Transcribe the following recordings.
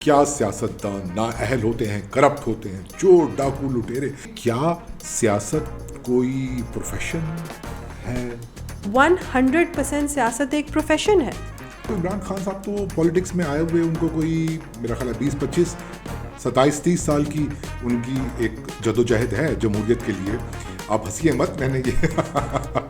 کیا سیاستدان نااہل ہوتے ہیں، کرپٹ ہوتے ہیں، چور ڈاکو لٹیرے؟ کیا سیاست کوئی پروفیشن ہے؟ 100% سیاست ایک پروفیشن ہے. عمران خان صاحب تو پولیٹکس میں آئے ہوئے ان کو کوئی میرا خیال ہے 20-25 27-30 سال کی ان کی ایک جدوجہد ہے جمہوریت کے لیے. آپ ہنسیے مت، میں نے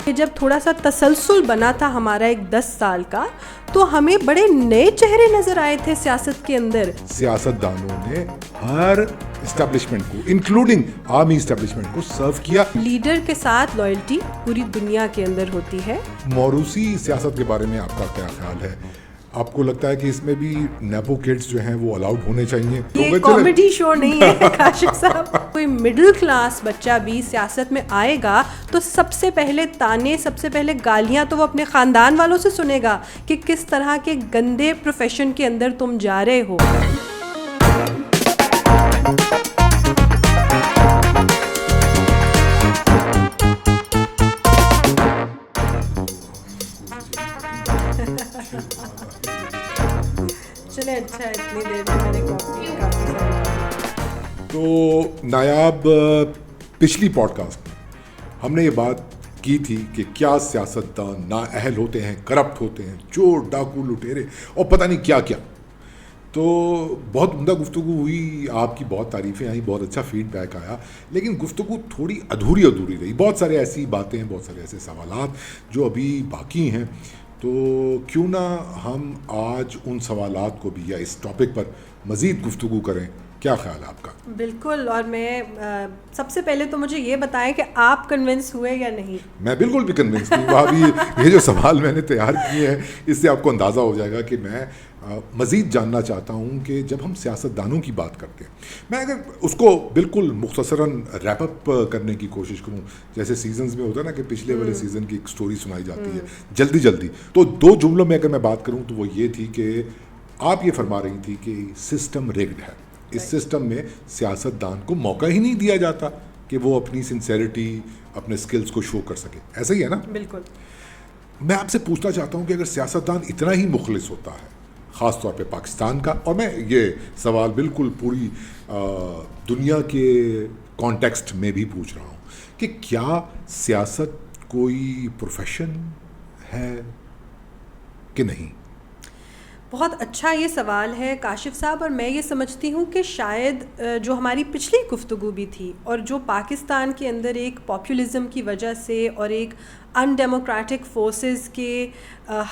کہ جب تھوڑا سا تسلسل بنا تھا ہمارا ایک 10 سال کا، تو ہمیں بڑے نئے چہرے نظر آئے تھے سیاست کے اندر. سیاست دانوں نے ہر اسٹیبلشمنٹ کو انکلوڈنگ آرمی اسٹیبلشمنٹ کو سرو کیا. لیڈر کے ساتھ لائلٹی پوری دنیا کے اندر ہوتی ہے. موروثی سیاست کے بارے میں آپ کا کیا خیال ہے؟ آپ کو لگتا ہے کہ اس میں بھی نیپو کڈز جو ہیں وہ الاؤڈ ہونے چاہیے؟ یہ کامیڈی شو نہیں ہے کاشف صاحب. کوئی مڈل کلاس بچہ بھی سیاست میں آئے گا تو سب سے پہلے تانے، سب سے پہلے گالیاں تو وہ اپنے خاندان والوں سے سنے گا کہ کس طرح کے گندے پروفیشن کے اندر تم جا رہے ہو. چلے اچھا اتنی دیر میں میں نے کافی تو نایاب پچھلی پوڈ کاسٹ میں ہم نے یہ بات کی تھی کہ کیا سیاستدان نااہل ہوتے ہیں، کرپٹ ہوتے ہیں، چور ڈاکو لٹیرے اور پتہ نہیں کیا کیا. تو بہت عمدہ گفتگو ہوئی، آپ کی بہت تعریفیں آئیں، بہت اچھا فیڈ بیک آیا، لیکن گفتگو تھوڑی ادھوری رہی. بہت سارے ایسی باتیں، بہت سارے ایسے سوالات جو ابھی باقی ہیں. تو کیوں نہ ہم آج ان سوالات کو بھی یا اس ٹاپک پر مزید گفتگو کریں؟ کیا خیال ہے آپ کا؟ بالکل. اور میں سب سے پہلے تو مجھے یہ بتائیں کہ آپ کنونس ہوئے یا نہیں؟ میں بالکل بھی کنونس نہیں ہوا. ابھی یہ جو سوال میں نے تیار کیے ہیں اس سے آپ کو اندازہ ہو جائے گا کہ میں مزید جاننا چاہتا ہوں کہ جب ہم سیاستدانوں کی بات کرتے ہیں، میں اگر اس کو بالکل مختصراً ریپ اپ کرنے کی کوشش کروں، جیسے سیزنز میں ہوتا ہے نا کہ پچھلے والے سیزن کی ایک سٹوری سنائی جاتی ہے جلدی، تو 2 جملوں میں اگر میں بات کروں تو وہ یہ تھی کہ آپ یہ فرما رہی تھی کہ سسٹم ریگڈ ہے. اس سسٹم میں سیاستدان کو موقع ہی نہیں دیا جاتا کہ وہ اپنی سنسیریٹی، اپنے سکلز کو شو کر سکے. ایسا ہی ہے نا؟ بالکل. میں آپ سے پوچھنا چاہتا ہوں کہ اگر سیاستدان اتنا ہی مخلص ہوتا ہے، خاص طور پہ پاکستان کا، اور میں یہ سوال بالکل پوری دنیا کے کانٹیکسٹ میں بھی پوچھ رہا ہوں کہ کیا سیاست کوئی پروفیشن ہے کہ نہیں؟ بہت اچھا یہ سوال ہے کاشف صاحب. اور میں یہ سمجھتی ہوں کہ شاید جو ہماری پچھلی گفتگو بھی تھی اور جو پاکستان کے اندر ایک پاپولزم کی وجہ سے اور ایک ان ڈیموکریٹک فورسز کے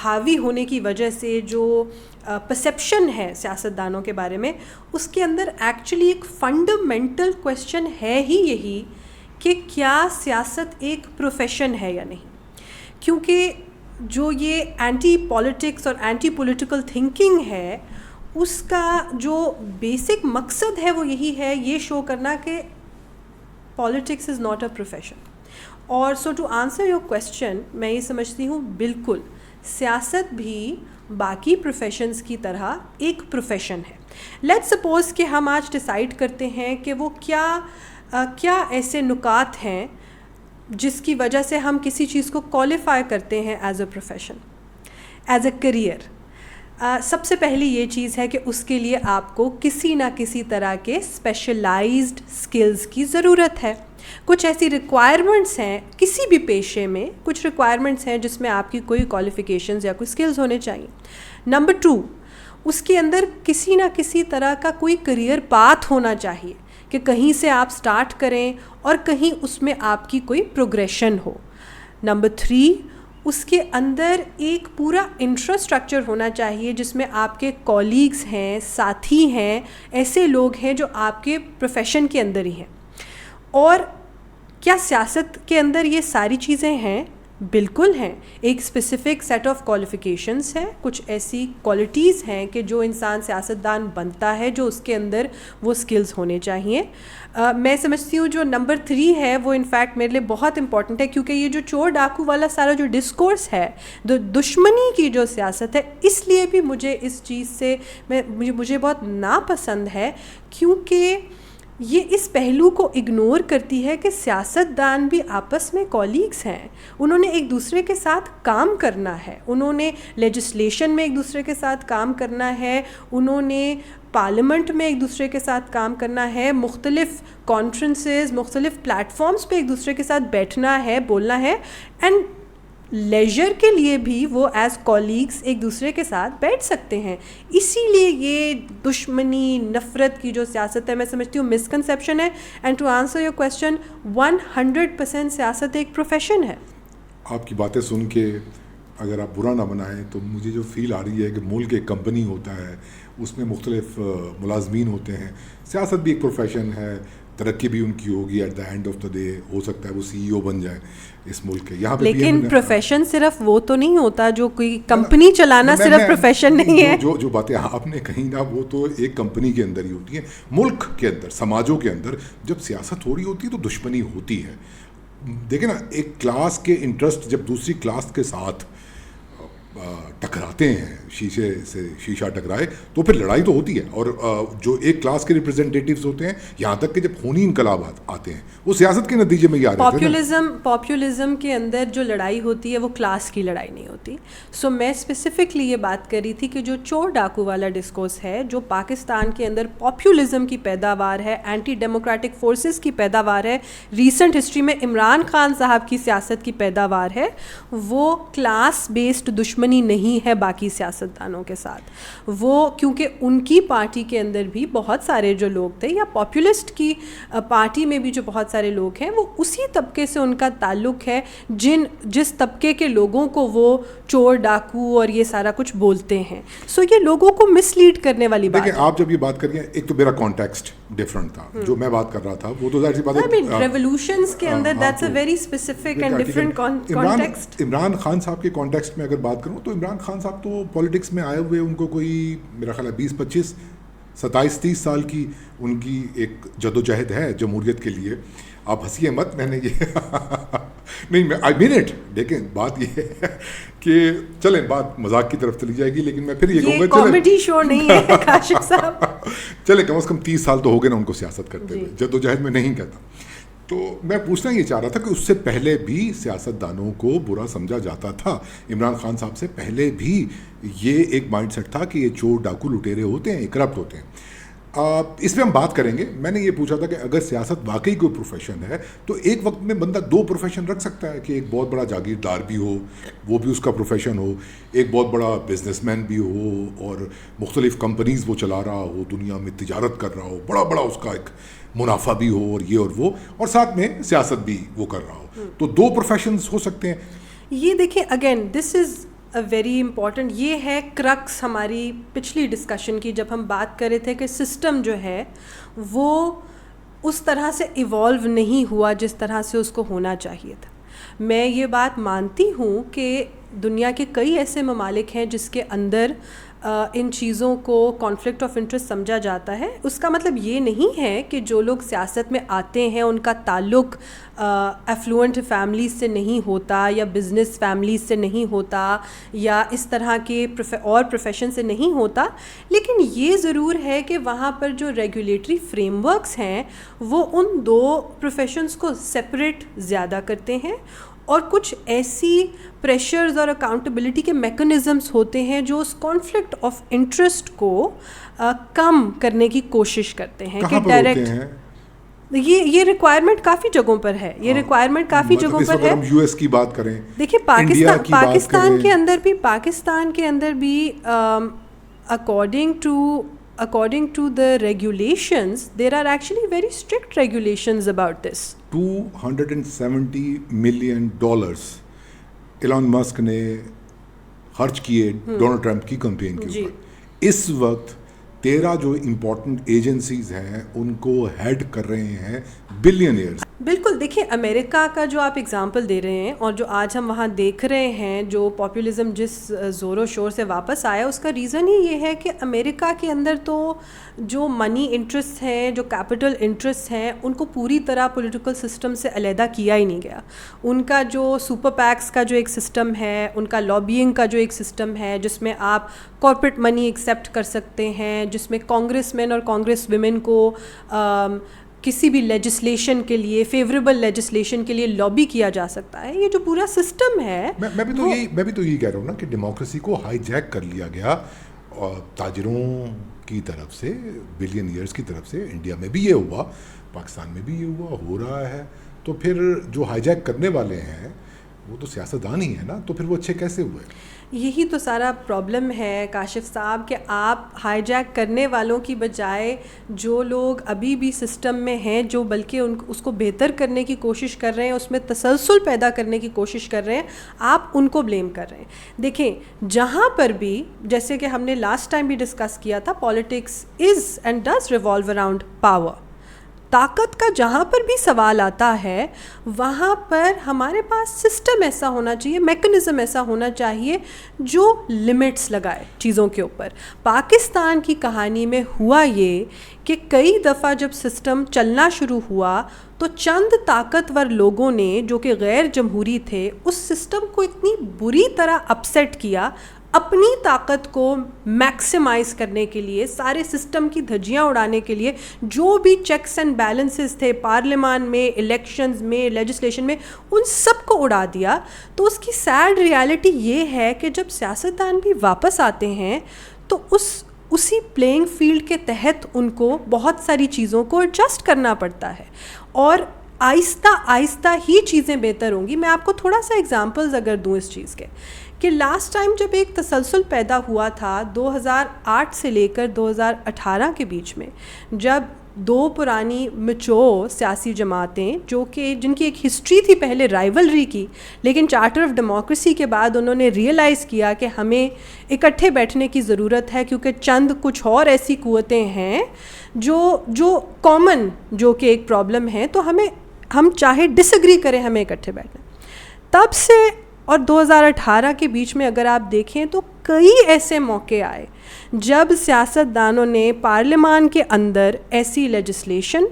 حاوی ہونے کی وجہ سے جو پرسیپشن ہے سیاستدانوں کے بارے میں، اس کے اندر ایکچولی ایک فنڈامنٹل کویسچن ہے ہی یہی کہ کیا سیاست ایک پروفیشن ہے یا نہیں. کیونکہ جو یہ اینٹی پولیٹکس اور اینٹی پولیٹیکل تھنکنگ ہے، اس کا جو بیسک مقصد ہے وہ یہی ہے، یہ شو کرنا کہ politics is not a profession. اور سو ٹو آنسر یور کویسچن، میں یہ سمجھتی ہوں بالکل سیاست بھی باقی پروفیشنز کی طرح ایک پروفیشن ہے. لیٹ سپوز کہ ہم آج ڈیسائیڈ کرتے ہیں کہ وہ کیا ایسے نکات ہیں جس کی وجہ سے ہم کسی چیز کو کوالیفائی کرتے ہیں as a profession, as a career. سب سے پہلی یہ چیز ہے کہ اس کے لیے آپ کو کسی نہ کسی طرح کے اسپیشلائزڈ اسکلز کی ضرورت ہے. کچھ ایسی ریکوائرمنٹس ہیں کسی بھی پیشے میں، کچھ ریکوائرمنٹس ہیں جس میں آپ کی کوئی کوالیفیکیشنز یا کوئی اسکلز ہونے چاہیے. نمبر 2، اس کے اندر کسی نہ کسی طرح کا کوئی کریئر پاتھ ہونا چاہیے کہ کہیں سے آپ سٹارٹ کریں اور کہیں اس میں آپ کی کوئی پروگریشن ہو. نمبر 3، اس کے اندر ایک پورا انفراسٹرکچر ہونا چاہیے جس میں آپ کے کولیگز ہیں، ساتھی ہیں، ایسے لوگ ہیں جو آپ کے پروفیشن کے اندر ہی ہیں. اور کیا سیاست کے اندر یہ ساری چیزیں ہیں؟ بالکل ہیں. ایک اسپیسیفک سیٹ آف کوالیفیکیشنس ہیں، کچھ ایسی کوالٹیز ہیں کہ جو انسان سیاستدان بنتا ہے جو اس کے اندر وہ سکلز ہونے چاہیے. میں سمجھتی ہوں جو نمبر 3 ہے وہ انفیکٹ میرے لیے بہت امپورٹنٹ ہے، کیونکہ یہ جو چور ڈاکو والا سارا جو ڈسکورس ہے، دشمنی کی جو سیاست ہے، اس لیے بھی مجھے اس چیز سے مجھے بہت ناپسند ہے. کیونکہ یہ اس پہلو کو اگنور کرتی ہے کہ سیاست دان بھی آپس میں کولیگس ہیں, انہوں نے ایک دوسرے کے ساتھ کام کرنا ہے, انہوں نے لیجسلیشن میں ایک دوسرے کے ساتھ کام کرنا ہے, انہوں نے پارلیمنٹ میں ایک دوسرے کے ساتھ کام کرنا ہے, مختلف کانفرنسز, مختلف پلیٹ فارمز پہ ایک دوسرے کے ساتھ بیٹھنا ہے, بولنا ہے, اینڈ لیجر کے لیے بھی وہ ایز کولیگس ایک دوسرے کے ساتھ بیٹھ سکتے ہیں. اسی لیے یہ دشمنی, نفرت کی جو سیاست ہے, میں سمجھتی ہوں مسکنسیپشن ہے. And to answer your question, 100% سیاست ایک پروفیشن ہے. آپ کی باتیں سن کے اگر آپ برا نہ بنائیں تو مجھے جو فیل آ رہی ہے کہ ملک ایک کمپنی ہوتا ہے, اس میں مختلف ملازمین ہوتے ہیں, سیاست بھی ایک پروفیشن ہے, ترقی بھی ان کی ہوگی, at the end of the day ہو سکتا ہے وہ سی ای او بن جائیں اس ملک کے. یہاں پہ لیکن پروفیشن صرف وہ تو نہیں ہوتا, جو کوئی کمپنی چلانا صرف پروفیشن نہیں ہے. جو باتیں آپ نے کہیں نا وہ تو ایک کمپنی کے اندر ہی ہوتی ہیں. ملک کے اندر, سماجوں کے اندر جب سیاست ہو رہی ہوتی ہے تو دشمنی ہوتی ہے. دیکھیں نا, ایک کلاس کے انٹرسٹ جب دوسری کلاس کے ساتھ ٹکراتے ہیں, شیشے سے شیشہ ٹکرائے تو پھر لڑائی تو ہوتی ہے. اور جو ایک کلاس کے ریپرزینٹیٹیوز ہوتے ہیں, یہاں تک کہ جب خونی انقلابات آتے ہیں وہ سیاست کے نتیجے میں ہی آ رہے ہیں. پاپولیزم کے اندر جو لڑائی ہوتی ہے وہ کلاس کی لڑائی نہیں ہوتی. سو میں اسپیسیفکلی یہ بات کر رہی تھی کہ جو چور ڈاکو والا ڈسکورس ہے, جو پاکستان کے اندر پاپولیزم کی پیداوار ہے, اینٹی ڈیموکریٹک فورسز کی پیداوار ہے, ریسنٹ ہسٹری میں عمران خان صاحب کی سیاست کی پیداوار ہے, وہ کلاس بیسڈ دشمنی نہیں ہے باقی سیاستدانوں کے ساتھ. وہ کیونکہ ان کی پارٹی کے اندر بھی بہت سارے جو لوگ تھے, یا پاپولسٹ کی پارٹی میں بھی جو بہت سارے لوگ ہیں, وہ اسی طبقے سے ان کا تعلق ہے جس طبقے کے لوگوں کو وہ چور ڈاکو اور یہ سارا کچھ بولتے ہیں. سو یہ لوگوں کو مس لیڈ کرنے والی بات ہے. آپ جب یہ بات کر رہی ہیں, ایک تو میرا کانٹیکسٹ ڈفرنٹ تھا, جو میں بات کر رہا تھا وہ تو ظاہر سی بات ہے ریولوشنز کے اندر that's a very specific and different context. Imran Khan صاحب کے کانٹیکسٹ میں اگر بات کروں تو عمران خان صاحب تو پولیٹکس میں آئے ہوئے, ان کو کوئی میرا خیال ہے 20-25 27-30 سال کی ان کی ایک جدوجہد ہے جمہوریت کے لیے. آپ ہنسیے مت, میں نے یہ نہیں, میں آئی مین اٹ. دیکھیں بات یہ ہے کہ چلیں بات مذاق کی طرف چلی جائے گی, لیکن میں پھر یہ کہوں گا کامیڈی شو نہیں ہے کاشف صاحب. چلیں کم از کم 30 سال تو ہو گئے نا ان کو سیاست کرتے ہوئے, جدوجہد میں نہیں کہتا. تو میں پوچھنا یہ چاہ رہا تھا کہ اس سے پہلے بھی سیاستدانوں کو برا سمجھا جاتا تھا. عمران خان صاحب سے پہلے بھی یہ ایک مائنڈ سیٹ تھا کہ یہ چور ڈاکو لٹیرے ہوتے ہیں, کرپٹ ہوتے ہیں. اس پہ ہم بات کریں گے. میں نے یہ پوچھا تھا کہ اگر سیاست واقعی کوئی پروفیشن ہے تو ایک وقت میں بندہ 2 پروفیشن رکھ سکتا ہے, کہ ایک بہت بڑا جاگیردار بھی ہو, وہ بھی اس کا پروفیشن ہو, ایک بہت بڑا بزنس مین بھی ہو اور مختلف کمپنیز وہ چلا رہا ہو, دنیا میں تجارت کر رہا ہو, بڑا بڑا اس کا ایک منافع بھی ہو, اور یہ اور وہ, اور ساتھ میں سیاست بھی وہ کر رہا ہو. تو 2 پروفیشنز ہو سکتے ہیں. یہ دیکھیں again this is very important. یہ ہے کرکس ہماری پچھلی ڈسکشن کی, جب ہم بات کر رہے تھے کہ سسٹم جو ہے وہ اس طرح سے ایوالو نہیں ہوا جس طرح سے اس کو ہونا چاہیے تھا. میں یہ بات مانتی ہوں کہ دنیا کے کئی ایسے ممالک ہیں جس کے اندر ان چیزوں کو کانفلکٹ آف انٹرسٹ سمجھا جاتا ہے. اس کا مطلب یہ نہیں ہے کہ جو لوگ سیاست میں آتے ہیں ان کا تعلق ایفلوئنٹ فیملیز سے نہیں ہوتا, یا بزنس فیملیز سے نہیں ہوتا, یا اس طرح کے اور پروفیشن سے نہیں ہوتا. لیکن یہ ضرور ہے کہ وہاں پر جو ریگولیٹری فریم ورکس ہیں وہ ان 2 پروفیشنز کو سپریٹ زیادہ کرتے ہیں, اور کچھ ایسی پریشرز اور اکاؤنٹیبلٹی کے میکنزمس ہوتے ہیں جو اس کانفلکٹ آف انٹرسٹ کو کم کرنے کی کوشش کرتے ہیں. کہ ڈائریکٹ یہ ریکوائرمنٹ کافی جگہوں پر ہے, یہ ریکوائرمنٹ کافی جگہوں پر ہے. یو ایس کی بات کریں, دیکھیے پاکستان کے اندر بھی according to the regulations, there are actually very strict regulations about this. $270 million ایلان مسک نے خرچ کیے ڈونلڈ ٹرمپ کی کمپین کے اوپر. اس وقت 13 جو امپورٹنٹ ایجنسیز ہیں ان کو ہیڈ کر رہے ہیں بلینئرز. بالکل. دیکھیں امریکہ کا جو آپ اگزامپل دے رہے ہیں, اور جو آج ہم وہاں دیکھ رہے ہیں جو پاپولیزم جس زور و شور سے واپس آیا, اس کا ریزن ہی یہ ہے کہ امریکہ کے اندر تو جو منی انٹرسٹ ہیں, جو کیپٹل انٹرسٹ ہیں, ان کو پوری طرح پولیٹیکل سسٹم سے علیحدہ کیا ہی نہیں گیا. ان کا جو سپر پیکس کا جو ایک سسٹم ہے, ان کا لابینگ کا جو ایک سسٹم ہے جس میں آپ کارپوریٹ منی ایکسیپٹ کر سکتے ہیں, جس میں کانگریس مین اور کانگریس ویمن کو کسی بھی لیجسلیشن کے لیے, فیوریبل لیجسلیشن کے لیے لابی کیا جا سکتا ہے. یہ جو پورا سسٹم ہے, میں بھی تو یہی کہہ رہا ہوں نا کہ ڈیموکریسی کو ہائی جیک کر لیا گیا تاجروں کی طرف سے, بلینئرز کی طرف سے. انڈیا میں بھی یہ ہوا, پاکستان میں بھی یہ ہوا, ہو رہا ہے. تو پھر جو ہائی جیک کرنے والے ہیں وہ تو سیاستدان ہی ہیں نا, تو پھر وہ اچھے کیسے ہوئے؟ یہی تو سارا پرابلم ہے کاشف صاحب, کہ آپ ہائی جیک کرنے والوں کی بجائے جو لوگ ابھی بھی سسٹم میں ہیں, جو بلکہ اس کو بہتر کرنے کی کوشش کر رہے ہیں, اس میں تسلسل پیدا کرنے کی کوشش کر رہے ہیں, آپ ان کو بلیم کر رہے ہیں. دیکھیں, جہاں پر بھی, جیسے کہ ہم نے لاسٹ ٹائم بھی ڈسکس کیا تھا, politics is and does revolve around power. طاقت کا جہاں پر بھی سوال آتا ہے وہاں پر ہمارے پاس سسٹم ایسا ہونا چاہیے, میکنزم ایسا ہونا چاہیے جو لمٹس لگائے چیزوں کے اوپر. پاکستان کی کہانی میں ہوا یہ کہ کئی دفعہ جب سسٹم چلنا شروع ہوا تو چند طاقتور لوگوں نے جو کہ غیر جمہوری تھے اس سسٹم کو اتنی بری طرح اپسیٹ کیا, اپنی طاقت کو میکسیمائز کرنے کے لیے, سارے سسٹم کی دھجیاں اڑانے کے لیے, جو بھی چیکس اینڈ بیلنسز تھے پارلیمان میں, الیکشنز میں, لیجسلیشن میں, ان سب کو اڑا دیا. تو اس کی سیڈ ریالٹی یہ ہے کہ جب سیاستدان بھی واپس آتے ہیں تو اسی پلینگ فیلڈ کے تحت ان کو بہت ساری چیزوں کو ایڈجسٹ کرنا پڑتا ہے, اور آہستہ آہستہ ہی چیزیں بہتر ہوں گی. میں آپ کو تھوڑا سا ایگزامپلز اگر دوں اس چیز کے, کہ لاسٹ ٹائم جب ایک تسلسل پیدا ہوا تھا 2008 سے لے کر 2018 کے بیچ میں, جب دو پرانی میچور سیاسی جماعتیں جو کہ جن کی ایک ہسٹری تھی پہلے رائیولری کی, لیکن چارٹر آف ڈیموکریسی کے بعد انہوں نے ریئلائز کیا کہ ہمیں اکٹھے بیٹھنے کی ضرورت ہے, کیونکہ چند کچھ اور ایسی قوتیں ہیں جو کامن, جو کہ ایک پرابلم ہے, تو ہم چاہے ڈس ایگری کریں, ہمیں اکٹھے بیٹھنا. تب سے اور 2018 کے بیچ میں اگر آپ دیکھیں تو کئی ایسے موقع آئے جب سیاستدانوں نے پارلیمان کے اندر ایسی لیجسلیشن,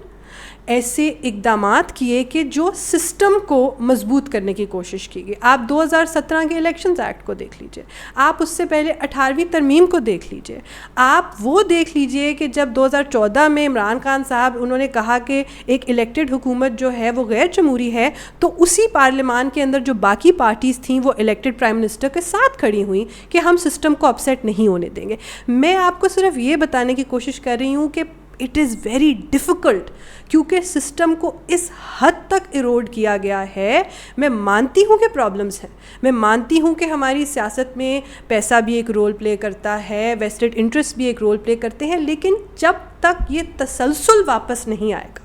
ایسے اقدامات کیے کہ جو سسٹم کو مضبوط کرنے کی کوشش کی گئی. آپ 2017 کے الیکشنز ایکٹ کو دیکھ لیجئے, آپ اس سے پہلے 18ویں ترمیم کو دیکھ لیجئے, آپ وہ دیکھ لیجئے کہ جب 2014 میں عمران خان صاحب انہوں نے کہا کہ ایک الیکٹڈ حکومت جو ہے وہ غیر جمہوری ہے, تو اسی پارلیمان کے اندر جو باقی پارٹیز تھیں وہ الیکٹڈ پرائم منسٹر کے ساتھ کھڑی ہوئیں کہ ہم سسٹم کو اپسیٹ نہیں ہونے دیں گے. میں آپ کو صرف یہ بتانے کی کوشش کر رہی ہوں کہ اٹ از ویری ڈیفیکلٹ, کیونکہ سسٹم کو اس حد تک ایروڈ کیا گیا ہے. میں مانتی ہوں کہ پرابلمس ہیں, میں مانتی ہوں کہ ہماری سیاست میں پیسہ بھی ایک رول پلے کرتا ہے, ویسٹڈ انٹرسٹ بھی ایک رول پلے کرتے ہیں, لیکن جب تک یہ تسلسل واپس نہیں آئے گا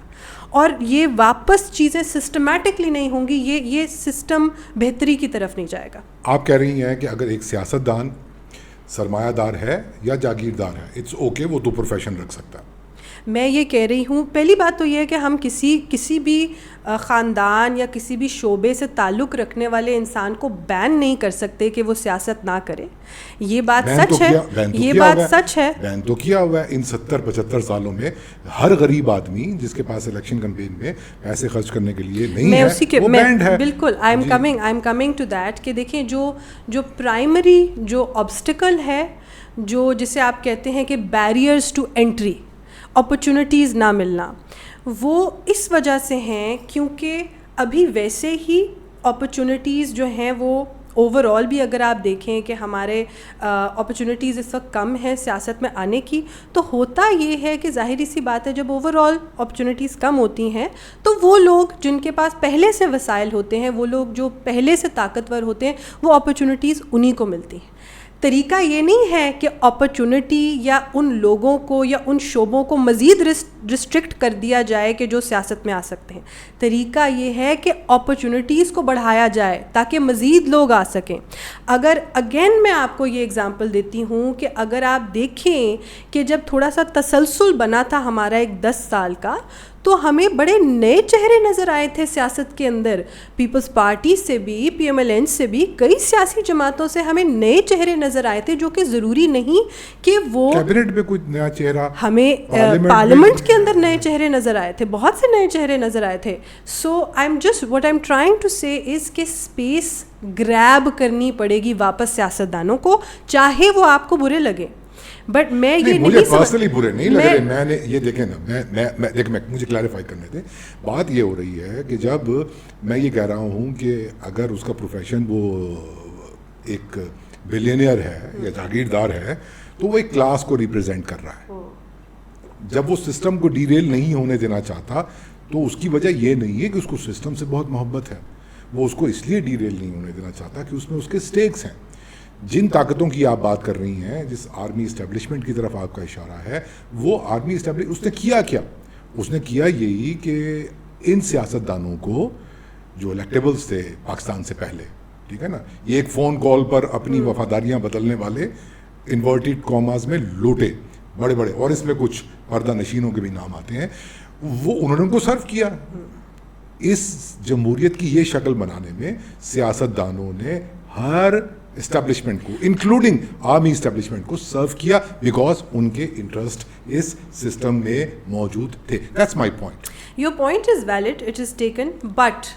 اور یہ واپس چیزیں سسٹمیٹکلی نہیں ہوں گی, یہ سسٹم بہتری کی طرف نہیں جائے گا. آپ کہہ رہی ہیں کہ اگر ایک سیاستدان سرمایہ دار ہے یا جاگیردار ہے, اٹس اوکے, وہ تو پروفیشن رکھ سکتا ہے. میں یہ کہہ رہی ہوں, پہلی بات تو یہ ہے کہ ہم کسی بھی خاندان یا کسی بھی شعبے سے تعلق رکھنے والے انسان کو بین نہیں کر سکتے کہ وہ سیاست نہ کرے. یہ بات سچ ہے, یہ بات سچ ہے. بین تو کیا ہوا ہے ان 70-75 سالوں میں. ہر غریب آدمی جس کے پاس الیکشن کمپین میں پیسے خرچ کرنے کے لیے نہیں ہے, وہ بینڈ ہے. بالکل, I am coming to that کہ دیکھیں جو پرائمری جو آبسٹیکل ہے, جو جسے آپ کہتے ہیں کہ بیریئرز ٹو انٹری, اپرچونٹیز نہ ملنا, وہ اس وجہ سے ہیں کیونکہ ابھی ویسے ہی اپرچونٹیز جو ہیں وہ اوور آل بھی اگر آپ دیکھیں کہ ہمارے اپرچونٹیز اس وقت کم ہیں سیاست میں آنے کی, تو ہوتا یہ ہے کہ ظاہری سی بات ہے جب اوور آل اپرچونٹیز کم ہوتی ہیں تو وہ لوگ جن کے پاس پہلے سے وسائل ہوتے ہیں, وہ لوگ جو پہلے سے طاقتور ہوتے ہیں, وہ اپرچونٹیز انہی کو ملتی ہیں. طریقہ یہ نہیں ہے کہ اپرچونٹی یا ان لوگوں کو یا ان شعبوں کو مزید ریسٹرکٹ کر دیا جائے کہ جو سیاست میں آ سکتے ہیں. طریقہ یہ ہے کہ اپرچونٹیز کو بڑھایا جائے تاکہ مزید لوگ آ سکیں. اگر اگین میں آپ کو یہ اگزامپل دیتی ہوں کہ اگر آپ دیکھیں کہ جب تھوڑا سا تسلسل بنا تھا ہمارا ایک 10 سال کا, تو ہمیں بڑے نئے چہرے نظر آئے تھے سیاست کے اندر. پیپلز پارٹی سے بھی, پی ایم ایل این سے بھی, کئی سیاسی جماعتوں سے ہمیں نئے چہرے نظر آئے تھے, جو کہ ضروری نہیں کہ وہ کیبنٹ میں کوئی نیا چہرہ, ہمیں پارلیمنٹ کے اندر نئے چہرے نظر آئے تھے, بہت سے نئے چہرے نظر آئے تھے. سو what I'm trying to say is کہ اسپیس گریب کرنی پڑے گی واپس سیاستدانوں کو, چاہے وہ آپ کو برے لگے. بٹ میں یہ مجھے پرسنلی برے نہیں لگ رہے. میں نے یہ دیکھیں نا, میں مجھے کلیریفائی کرنے دیں. بات یہ ہو رہی ہے کہ جب میں یہ کہہ رہا ہوں کہ اگر اس کا پروفیشن وہ ایک بلینئر ہے یا جاگیردار ہے تو وہ ایک کلاس کو ریپرزینٹ کر رہا ہے. جب وہ سسٹم کو ڈیریل نہیں ہونے دینا چاہتا تو اس کی وجہ یہ نہیں ہے کہ اس کو سسٹم سے بہت محبت ہے, وہ اس کو اس لیے ڈیریل نہیں ہونے دینا چاہتا کہ اس میں اس کے سٹیکس ہیں. جن طاقتوں کی آپ بات کر رہی ہیں, جس آرمی اسٹیبلشمنٹ کی طرف آپ کا اشارہ ہے, وہ آرمی اس نے کیا کیا؟ اس نے کیا یہی کہ ان سیاستدانوں کو جو الیکٹیبلز تھے پاکستان سے پہلے, ٹھیک ہے نا, یہ ایک فون کال پر اپنی وفاداریاں بدلنے والے انورٹڈ کاماز میں لوٹے بڑے بڑے, اور اس میں کچھ پردہ نشینوں کے بھی نام آتے ہیں, وہ انہوں نے ان کو سرو کیا. اس جمہوریت کی یہ شکل بنانے میں سیاستدانوں نے ہر اسٹیبلشمنٹ کو انکلوڈنگ آرمی اسٹیبلشمنٹ کو سرو کیا بیکاز ان کے انٹرسٹ اس سسٹم میں موجود تھے. That's my point. Your point is valid, it is taken, but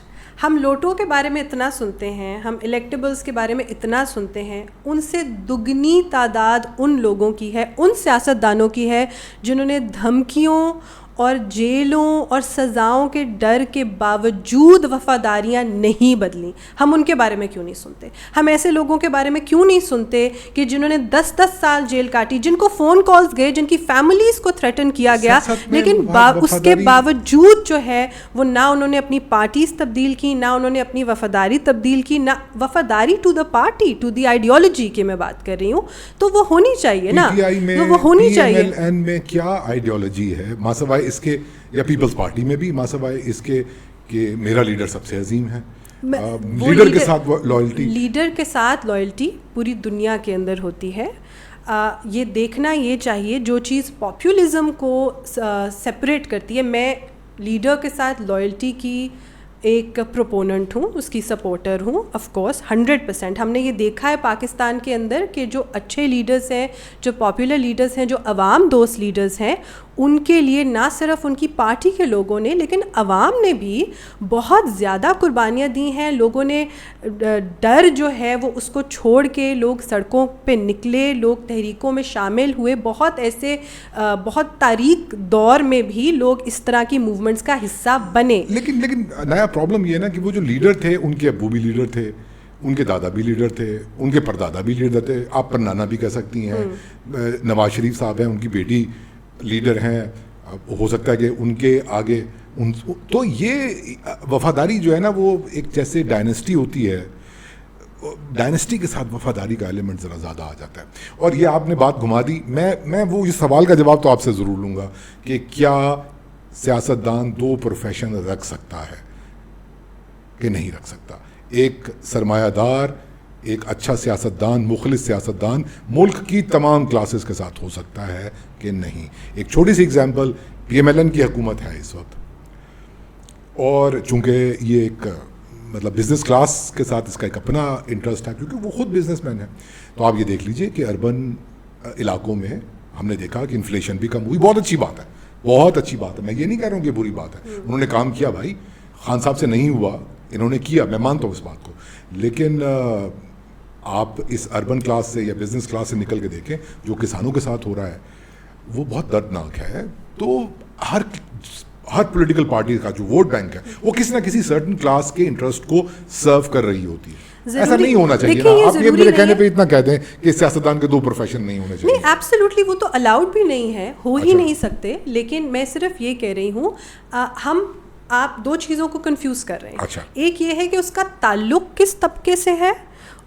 ہم لوٹوں کے بارے میں اتنا سنتے ہیں, ہم الیکٹیبلز کے بارے میں اتنا سنتے ہیں, ان سے دگنی تعداد ان لوگوں کی ہے, ان سیاستدانوں کی ہے جنہوں نے دھمکیوں اور جیلوں اور سزاؤں کے ڈر کے باوجود وفاداریاں نہیں بدلیں. ہم ان کے بارے میں کیوں نہیں سنتے؟ ہم ایسے لوگوں کے بارے میں کیوں نہیں سنتے کہ جنہوں نے 10-10 سال جیل کاٹی, جن کو فون کالز گئے, جن کی فیملیز کو تھریٹن کیا گیا, لیکن اس کے باوجود جو ہے وہ نہ انہوں نے اپنی پارٹیز تبدیل کی, نہ انہوں نے اپنی وفاداری تبدیل کی, نہ وفاداری to the party, to the ideology کی میں بات کر رہی ہوں. تو وہ ہونی چاہیے نا, وہ ہونی چاہیے. PMLN میں کیا آئیڈیالوجی ہے ماسوائے اس کے, یا پیپلز پارٹی میں بھی ماسوائے اس کے کہ میرا لیڈر سب سے عظیم ہے, لیڈر کے ساتھ لائلٹی, لیڈر کے ساتھ لائلٹی پوری دنیا کے اندر ہوتی ہے. یہ دیکھنا یہ چاہیے جو چیز پاپولزم کو سپریٹ کرتی ہے. میں لیڈر کے ساتھ لائلٹی کی ایک پروپوننٹ ہوں, اس کی سپورٹر ہوں, آف کورس 100%. ہم نے یہ دیکھا ہے پاکستان کے اندر کہ جو اچھے لیڈرز ہیں, جو پاپولر لیڈرز ہیں, جو عوام دوست لیڈرز ہیں, ان کے لیے نہ صرف ان کی پارٹی کے لوگوں نے لیکن عوام نے بھی بہت زیادہ قربانیاں دی ہیں. لوگوں نے ڈر جو ہے وہ اس کو چھوڑ کے لوگ سڑکوں پہ نکلے, لوگ تحریکوں میں شامل ہوئے. بہت ایسے بہت تاریک دور میں بھی لوگ اس طرح کی موومنٹس کا حصہ بنے. لیکن نیا پرابلم یہ ہے نا کہ وہ جو لیڈر تھے ان کے ابو بھی لیڈر تھے, ان کے دادا بھی لیڈر تھے, ان کے پردادا بھی لیڈر تھے, آپ پر نانا بھی کہہ سکتی ہیں. نواز شریف صاحب ہیں, ان کی بیٹی لیڈر ہیں, ہو سکتا ہے کہ ان کے آگے تو یہ وفاداری جو ہے نا وہ ایک جیسے ڈائنیسٹی ہوتی ہے, ڈائنیسٹی کے ساتھ وفاداری کا ایلیمنٹ ذرا زیادہ آ جاتا ہے. اور یہ آپ نے بات گھما دی. میں وہ اس سوال کا جواب تو آپ سے ضرور لوں گا کہ کیا سیاستدان 2 پروفیشن رکھ سکتا ہے کہ نہیں رکھ سکتا. ایک سرمایہ دار, ایک اچھا سیاستدان, مخلص سیاستدان ملک کی تمام کلاسز کے ساتھ ہو سکتا ہے کہ نہیں. ایک چھوٹی سی ایگزامپل, PMLN کی حکومت ہے اس وقت, اور چونکہ یہ ایک مطلب بزنس کلاس کے ساتھ اس کا ایک اپنا انٹرسٹ ہے کیونکہ وہ خود بزنس مین ہے. تو آپ یہ دیکھ لیجئے کہ اربن علاقوں میں ہم نے دیکھا کہ انفلیشن بھی کم ہوئی. بہت اچھی بات ہے, بہت اچھی بات ہے, میں یہ نہیں کہہ رہا ہوں کہ بری بات ہے. انہوں نے کام کیا بھائی, خان صاحب سے نہیں ہوا, انہوں نے کیا, میں مانتا ہوں اس بات کو. لیکن آپ اس اربن کلاس سے یا بزنس کلاس سے نکل کے دیکھیں جو کسانوں کے ساتھ ہو رہا ہے وہ بہت دردناک ہے. تو ہر پولیٹیکل پارٹی کا جو ووٹ بینک ہے وہ کسی نہ کسی سرٹن کلاس کے انٹرسٹ کو سرو کر رہی ہوتی ہے. ایسا نہیں ہونا چاہیے نا. آپ یہ میرے کہنے پہ اتنا کہہ دیں کہ سیاستدان کے 2 پروفیشن نہیں ہونے چاہیے. نہیں, ایبسلیوٹلی وہ تو الاؤڈ بھی نہیں ہے, ہو ہی نہیں سکتے. لیکن میں صرف یہ کہہ رہی ہوں, آپ 2 چیزوں کو کنفیوز کر رہے ہیں. اچھا, ایک یہ ہے کہ اس کا تعلق کس طبقے سے ہے,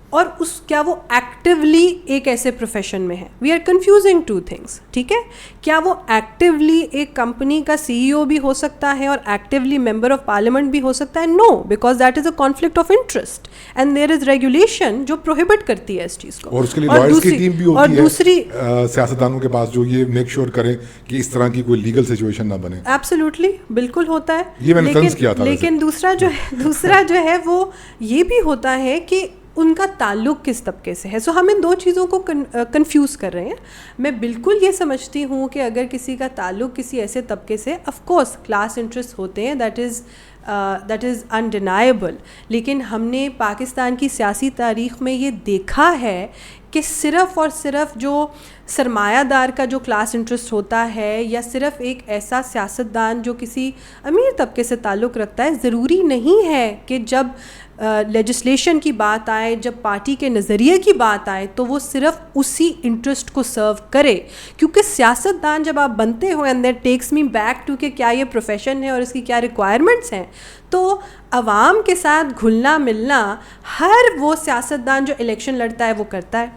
اور کیا وہ ایکٹیولی ایک ایسے پروفیشن میں ہے. وی آر کنفیوزنگ 2 تھنگس, ٹھیک ہے. کیا وہ ایکٹیولی ایک کمپنی کا CEO بھی ہو سکتا ہے اور ایکٹیولی ممبر آف پارلیمنٹ بھی ہو سکتا ہے؟ No, because that is a conflict of interest and there is regulation جو پروہیبٹ کرتی ہے اس چیز کو. اور اس کے لیے لائرز کی ٹیم بھی ہوتی ہے دوسری سیاستدانوں کے پاس جو یہ میک شور کرے کہ اس طرح کی کوئی لیگل سچویشن نہ بنے. ایبسلیوٹلی, بالکل ہوتا ہے. یہ میں نے سنس کیا تھا. لیکن دوسرا جو ہے وہ یہ بھی ہوتا ہے کہ ان کا تعلق کس طبقے سے ہے. سو ہم ان 2 چیزوں کو کنفیوز کر رہے ہیں. میں بالکل یہ سمجھتی ہوں کہ اگر کسی کا تعلق کسی ایسے طبقے سے, آف کورس کلاس انٹرسٹ ہوتے ہیں, دیٹ از انڈینائبل. لیکن ہم نے پاکستان کی سیاسی تاریخ میں یہ دیکھا ہے کہ صرف اور صرف جو سرمایہ دار کا جو کلاس انٹرسٹ ہوتا ہے یا صرف ایک ایسا سیاستدان جو کسی امیر طبقے سے تعلق رکھتا ہے، ضروری نہیں ہے کہ جب لیجسلیشن کی بات آئے، جب پارٹی کے نظریے کی بات آئے تو وہ صرف اسی انٹرسٹ کو سرو کرے. کیونکہ سیاستدان جب آپ بنتے ہو، and that takes me back to کہ کیا یہ پروفیشن ہے اور اس کی کیا ریکوائرمنٹس ہیں، تو عوام کے ساتھ گھلنا ملنا ہر وہ سیاستدان جو الیکشن لڑتا ہے وہ کرتا ہے.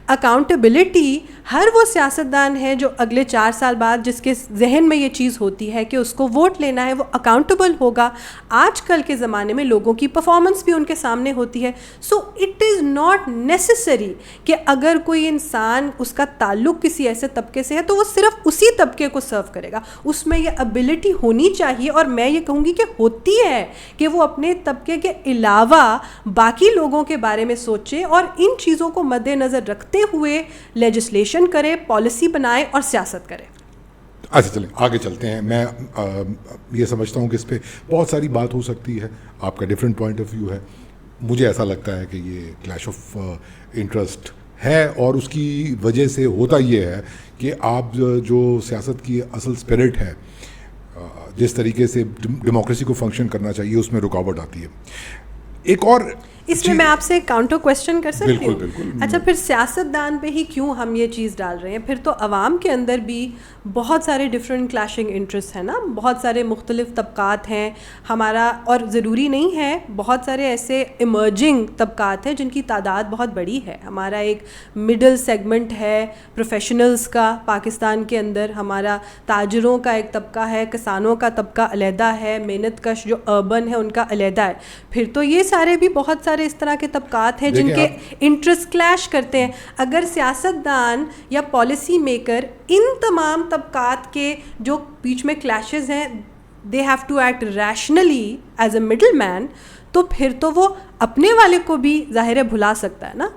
اکاؤنٹیبلٹی ہر وہ سیاستدان ہے جو اگلے 4 سال بعد جس کے ذہن میں یہ چیز ہوتی ہے کہ اس کو ووٹ لینا ہے، وہ اکاؤنٹیبل ہوگا. آج کل کے زمانے میں لوگوں کی پرفارمنس بھی ان کے سامنے ہوتی ہے. سو اٹ از ناٹ نیسسری کہ اگر کوئی انسان اس کا تعلق کسی ایسے طبقے سے ہے تو وہ صرف اسی طبقے کو سرو کرے گا. اس میں یہ ابیلٹی ہونی چاہیے، اور میں یہ کہوں گی کہ ہوتی ہے، کہ وہ اپنے طبقے کے علاوہ باقی لوگوں کے بارے میں سوچے اور ان چیزوں کو مد نظر رکھتے ہوئے لیجسلیشن کرے، پالیسی بنائے اور سیاست کرے. اچھا چلیں آگے چلتے ہیں. میں یہ سمجھتا ہوں کہ اس پہ بہت ساری بات ہو سکتی ہے، آپ کا ڈفرینٹ پوائنٹ آف ویو ہے. مجھے ایسا لگتا ہے کہ یہ کلیش آف انٹرسٹ ہے، اور اس کی وجہ سے ہوتا یہ ہے کہ آپ جو سیاست کی اصل اسپرٹ ہے، جس طریقے سے ڈیموکریسی کو فنکشن کرنا چاہیے، اس میں رکاوٹ آتی ہے. ایک اور اس میں آپ سے کاؤنٹر کویشچن کر سکتی ہوں؟ بالکل. اچھا، پھر سیاستدان پہ ہی کیوں ہم یہ چیز ڈال رہے ہیں؟ پھر تو عوام کے اندر بھی بہت سارے ڈفرینٹ کلیشنگ انٹرسٹ ہیں نا، بہت سارے مختلف طبقات ہیں ہمارا، اور ضروری نہیں ہے، بہت سارے ایسے ایمرجنگ طبقات ہیں جن کی تعداد بہت بڑی ہے. ہمارا ایک مڈل سیگمنٹ ہے پروفیشنلز کا پاکستان کے اندر، ہمارا تاجروں کا ایک طبقہ ہے، کسانوں کا طبقہ علیحدہ ہے، محنت کش جو اربن ہے ان کا علیحدہ ہے. پھر تو یہ سارے بھی بہت سارے اس طرح کے طبقات ہیں جن کے انٹرسٹ کلیش کرتے ہیں. اگر سیاستدان یا پالیسی میکر ان تمام طبقات کے جو بیچ میں کلیشز ہیں، they have to act rationally as a middle man, تو پھر تو وہ اپنے والے کو بھی ظاہر ہے بھلا سکتا ہے نا.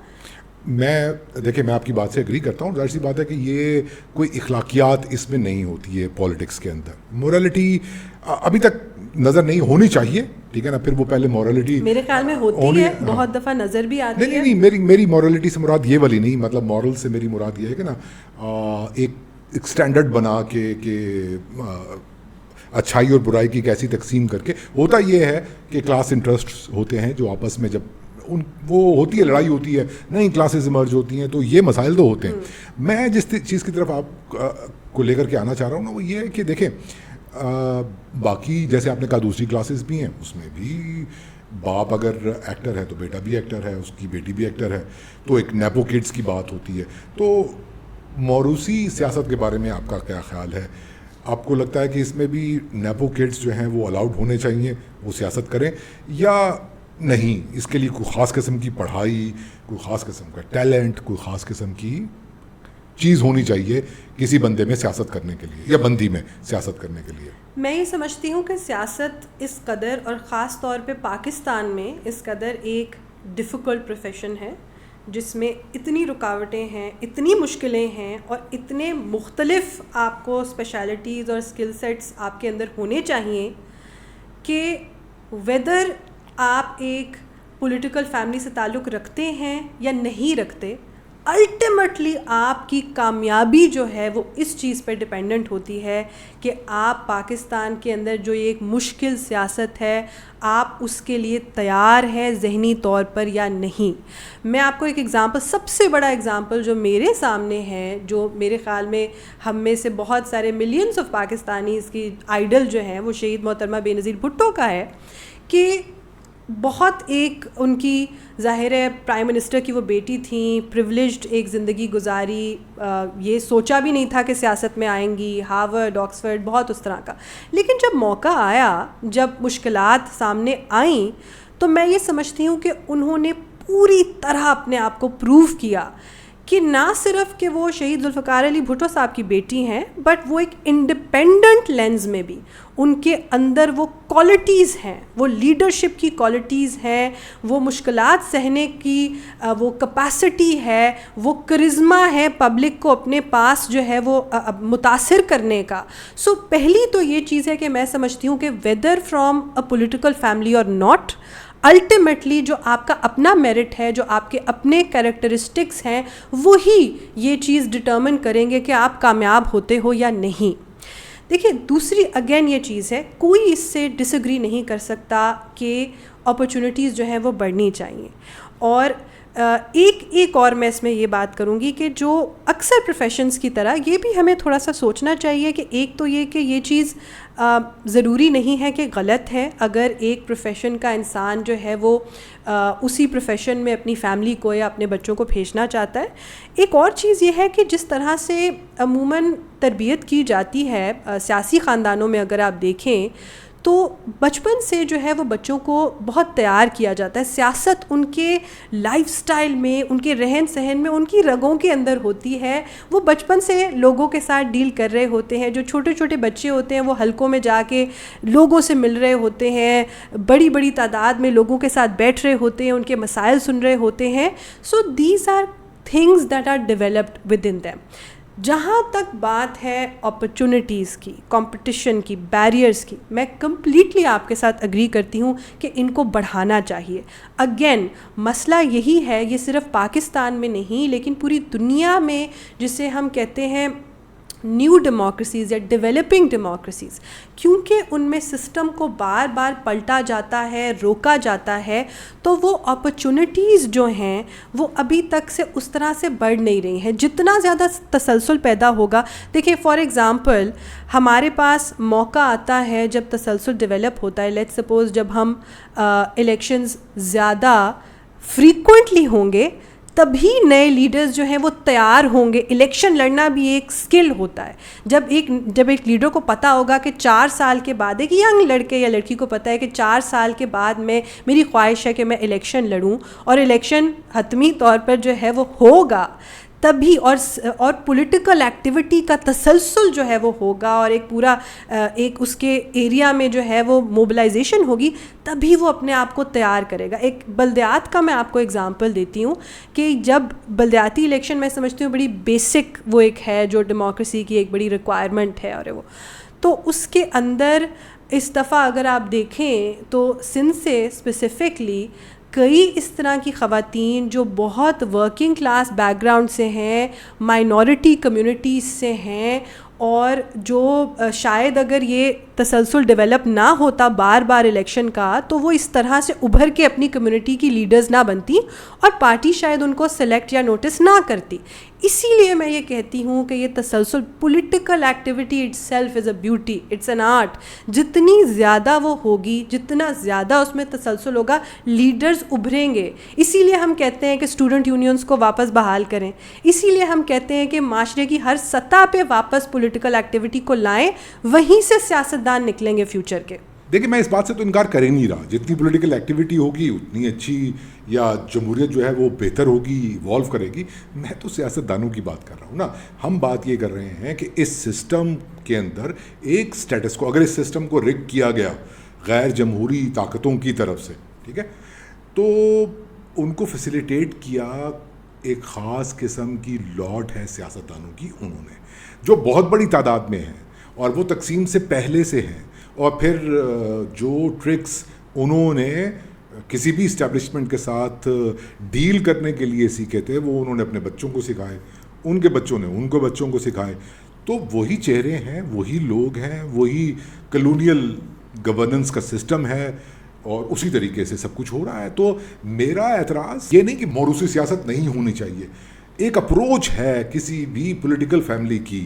دیکھیں میں آپ کی بات سے ایگری کرتا ہوں. ظاہر سی بات ہے کہ یہ کوئی اخلاقیات اس میں نہیں ہوتی ہے پالیٹکس کے اندر. مورالٹی ابھی تک نظر نہیں ہونی چاہیے، ٹھیک ہے نا. پھر وہ پہلے مورالٹی میرے خیال میں ہوتی ہے، بہت دفعہ نظر بھی آتی ہے. نہیں، میری مورالٹی سے مراد یہ والی نہیں، مطلب مورل سے میری مراد یہ ہے کہ نا ایک اسٹینڈرڈ بنا کے کہ اچھائی اور برائی کی کیسی تقسیم کر کے. ہوتا یہ ہے کہ کلاس انٹرسٹ ہوتے ہیں جو آپس میں جب وہ ہوتی ہے، لڑائی ہوتی ہے، نئی کلاسز ایمرج ہوتی ہیں، تو یہ مسائل تو ہوتے ہیں. میں جس چیز کی طرف آپ کو لے کر کے آنا چاہ رہا ہوں نا، وہ یہ ہے کہ دیکھیں باقی جیسے آپ نے کہا دوسری کلاسز بھی ہیں، اس میں بھی باپ اگر ایکٹر ہے تو بیٹا بھی ایکٹر ہے، اس کی بیٹی بھی ایکٹر ہے، تو ایک نیپو کڈس کی بات ہوتی ہے. تو موروثی سیاست کے بارے میں آپ کا کیا خیال ہے؟ آپ کو لگتا ہے کہ اس میں بھی نیپو کڈس جو ہیں وہ الاؤڈ ہونے چاہیے، وہ سیاست کریں، یا نہیں اس کے لیے کوئی خاص قسم کی پڑھائی، کوئی خاص قسم کا ٹیلنٹ، کوئی خاص قسم کی چیز ہونی چاہیے کسی بندے میں سیاست کرنے کے لیے یا بندی میں سیاست کرنے کے لیے؟ میں یہ سمجھتی ہوں کہ سیاست اس قدر، اور خاص طور پہ پاکستان میں اس قدر ایک ڈیفیکلٹ پروفیشن ہے، جس میں اتنی رکاوٹیں ہیں، اتنی مشکلیں ہیں، اور اتنے مختلف آپ کو اسپیشلٹیز اور اسکل سیٹس آپ کے اندر ہونے چاہیے کہ ویدر آپ ایک پولیٹیکل فیملی سے تعلق رکھتے ہیں یا نہیں رکھتے، الٹیمیٹلی آپ کی کامیابی جو ہے وہ اس چیز پہ ڈپینڈنٹ ہوتی ہے کہ آپ پاکستان کے اندر جو ایک مشکل سیاست ہے، آپ اس کے لیے تیار ہیں ذہنی طور پر یا نہیں. میں آپ کو ایک ایگزامپل، سب سے بڑا ایگزامپل جو میرے سامنے ہے، جو میرے خیال میں ہم میں سے بہت سارے ملینس آف پاکستانیز کی آئیڈل جو ہیں، وہ شہید محترمہ بے نظیر بھٹو کا ہے کہ بہت ایک ان کی ظاہر ہے پرائم منسٹر کی وہ بیٹی تھیں، پریولیجڈ ایک زندگی گزاری، یہ سوچا بھی نہیں تھا کہ سیاست میں آئیں گی، ہارورڈ، آکسفورڈ، بہت اس طرح کا. لیکن جب موقع آیا، جب مشکلات سامنے آئیں، تو میں یہ سمجھتی ہوں کہ انہوں نے پوری طرح اپنے آپ کو پروو کیا کہ نہ صرف کہ وہ شہید ذوالفقار علی بھٹو صاحب کی بیٹی ہیں، بٹ وہ ایک انڈیپینڈنٹ لینز میں بھی ان کے اندر وہ کوالٹیز ہیں، وہ لیڈرشپ کی کوالٹیز ہیں، وہ مشکلات سہنے کی وہ کیپیسٹی ہے، وہ کرزما ہے پبلک کو اپنے پاس جو ہے وہ متاثر کرنے کا. سو پہلی تو یہ چیز ہے کہ میں سمجھتی ہوں کہ weather from a political family اور ناٹ، الٹیمیٹلی جو آپ کا اپنا میرٹ ہے, جو آپ کے اپنے کریکٹرسٹکس ہیں, وہی یہ چیز ڈٹرمن کریں گے کہ آپ کامیاب ہوتے ہو یا نہیں. دیکھیے دوسری اگین یہ چیز ہے, کوئی اس سے ڈس ایگری نہیں کر سکتا کہ اپرچونیٹیز جو ہیں وہ بڑھنی چاہیے. اور ایک اور میں اس میں یہ بات کروں گی کہ جو اکثر پروفیشنز کی طرح یہ بھی ہمیں تھوڑا سا سوچنا چاہیے کہ ایک تو یہ کہ یہ چیز ضروری نہیں ہے کہ غلط ہے اگر ایک پروفیشن کا انسان جو ہے وہ اسی پروفیشن میں اپنی فیملی کو یا اپنے بچوں کو بھیجنا چاہتا ہے. ایک اور چیز یہ ہے کہ جس طرح سے عموماً تربیت کی جاتی ہے سیاسی خاندانوں میں, اگر آپ دیکھیں تو بچپن سے جو ہے وہ بچوں کو بہت تیار کیا جاتا ہے. سیاست ان کے لائف سٹائل میں, ان کے رہن سہن میں, ان کی رگوں کے اندر ہوتی ہے. وہ بچپن سے لوگوں کے ساتھ ڈیل کر رہے ہوتے ہیں. جو چھوٹے چھوٹے بچے ہوتے ہیں وہ حلقوں میں جا کے لوگوں سے مل رہے ہوتے ہیں, بڑی بڑی تعداد میں لوگوں کے ساتھ بیٹھ رہے ہوتے ہیں, ان کے مسائل سن رہے ہوتے ہیں. So these are things that are developed with in them. جہاں تک بات ہے اپرچونیٹیز کی, کمپٹیشن کی, بیریئرز کی, میں کمپلیٹلی آپ کے ساتھ اگری کرتی ہوں کہ ان کو بڑھانا چاہیے. اگین مسئلہ یہی ہے, یہ صرف پاکستان میں نہیں لیکن پوری دنیا میں, جسے ہم کہتے ہیں نیو ڈیموکریسیز یا ڈیولپنگ ڈیموکریسیز, کیونکہ ان میں سسٹم کو بار بار پلٹا جاتا ہے, روکا جاتا ہے, تو وہ اپرچونیٹیز جو ہیں وہ ابھی تک سے اس طرح سے بڑھ نہیں رہی ہیں. جتنا زیادہ تسلسل پیدا ہوگا, دیکھیں فار ایگزامپل ہمارے پاس موقع آتا ہے جب تسلسل ڈیولپ ہوتا ہے. لیٹس سپوز جب ہم الیکشنز زیادہ فریکوینٹلی ہوں گے تبھی نئے لیڈرز جو ہیں وہ تیار ہوں گے. الیکشن لڑنا بھی ایک سکل ہوتا ہے. جب ایک لیڈر کو پتہ ہوگا کہ 4 سال کے بعد, ایک ینگ لڑکے یا لڑکی کو پتہ ہے کہ 4 سال کے بعد میری خواہش ہے کہ میں الیکشن لڑوں, اور الیکشن حتمی طور پر جو ہے وہ ہوگا تبھی, اور پولیٹیکل ایکٹیویٹی کا تسلسل جو ہے وہ ہوگا, اور ایک پورا ایک اس کے ایریا میں جو ہے وہ موبلائزیشن ہوگی, تبھی وہ اپنے آپ کو تیار کرے گا. ایک بلدیات کا میں آپ کو اگزامپل دیتی ہوں کہ جب بلدیاتی الیکشن میں سمجھتی ہوں بڑی بیسک وہ ایک ہے جو ڈیموکریسی کی ایک بڑی ریکوائرمنٹ ہے, اور وہ تو اس کے اندر اس دفعہ اگر آپ دیکھیں تو سندھ سے اسپیسیفکلی کئی اس طرح کی خواتین جو بہت ورکنگ کلاس بیک گراؤنڈ سے ہیں, مائنورٹی کمیونٹیز سے ہیں, اور جو شاید اگر یہ تسلسل ڈیولپ نہ ہوتا بار بار الیکشن کا تو وہ اس طرح سے ابھر کے اپنی کمیونٹی کی لیڈرز نہ بنتی اور پارٹی شاید ان کو سلیکٹ یا نوٹس نہ کرتی. اسی لیے میں یہ کہتی ہوں کہ یہ تسلسل, political activity itself is a beauty, it's an art. جتنی زیادہ وہ ہوگی, جتنا زیادہ اس میں تسلسل ہوگا, لیڈرز ابھریں گے. اسی لیے ہم کہتے ہیں کہ اسٹوڈنٹ یونینز کو واپس بحال کریں. اسی لیے ہم کہتے ہیں کہ معاشرے کی ہر سطح پہ واپس پولیٹیکل ایکٹیویٹی کو لائیں, وہیں سے سیاستدان نکلیں گے فیوچر کے. دیکھیں میں اس بات سے تو انکار کر ہی نہیں رہا, جتنی پولیٹیکل ایکٹیویٹی ہوگی اتنی اچھی یا جمہوریت جو ہے وہ بہتر ہوگی, ایوالو کرے گی. میں تو سیاستدانوں کی بات کر رہا ہوں نا. ہم بات یہ کر رہے ہیں کہ اس سسٹم کے اندر ایک سٹیٹس کو, اگر اس سسٹم کو رگ کیا گیا غیر جمہوری طاقتوں کی طرف سے, ٹھیک ہے, تو ان کو فیسیلیٹیٹ کیا ایک خاص قسم کی لاٹ ہے سیاستدانوں کی, انہوں نے جو بہت بڑی تعداد میں ہیں اور وہ تقسیم سے پہلے سے ہیں, اور پھر جو ٹرکس انہوں نے کسی بھی اسٹیبلشمنٹ کے ساتھ ڈیل کرنے کے لیے سیکھے تھے وہ انہوں نے اپنے بچوں کو سکھائے, ان کے بچوں نے ان کو بچوں کو سکھائے. تو وہی چہرے ہیں, وہی لوگ ہیں, وہی کلونیل گورننس کا سسٹم ہے, اور اسی طریقے سے سب کچھ ہو رہا ہے. تو میرا اعتراض یہ نہیں کہ موروثی سیاست نہیں ہونی چاہیے, ایک اپروچ ہے کسی بھی پولیٹیکل فیملی کی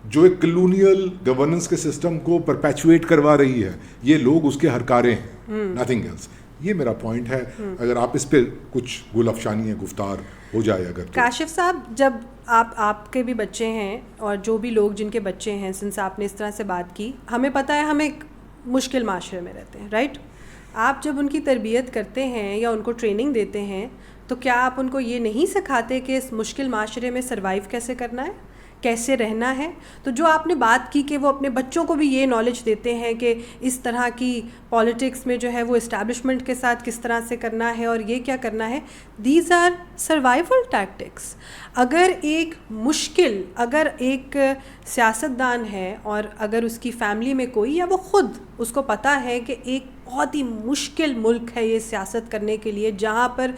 جو ایک کلونیل گورننس کے سسٹم کو پرپیچویٹ کروا رہی ہے. یہ لوگ اس کے ہرکارے ہیں, نتھنگ ایلس. یہ میرا پوائنٹ ہے. اگر آپ اس پہ کچھ گل افشانی گفتار ہو جائے اگر. کاشف صاحب, جب آپ کے بھی بچے ہیں اور جو بھی لوگ جن کے بچے ہیں, سنس آپ نے اس طرح سے بات کی, ہمیں پتہ ہے ہم ایک مشکل معاشرے میں رہتے ہیں, رائٹ؟ آپ جب ان کی تربیت کرتے ہیں یا ان کو ٹریننگ دیتے ہیں تو کیا آپ ان کو یہ نہیں سکھاتے کہ اس مشکل معاشرے میں سروائیو کیسے کرنا ہے, کیسے رہنا ہے. تو جو آپ نے بات کی کہ وہ اپنے بچوں کو بھی یہ نالج دیتے ہیں کہ اس طرح کی پالیٹکس میں جو ہے وہ اسٹیبلشمنٹ کے ساتھ کس طرح سے کرنا ہے اور یہ کیا کرنا ہے, دیز آر سروائیول ٹیکٹکس. اگر ایک سیاستدان ہے اور اگر اس کی فیملی میں کوئی یا وہ خود اس کو پتہ ہے کہ ایک بہت ہی مشکل ملک ہے یہ سیاست کرنے کے لیے, جہاں پر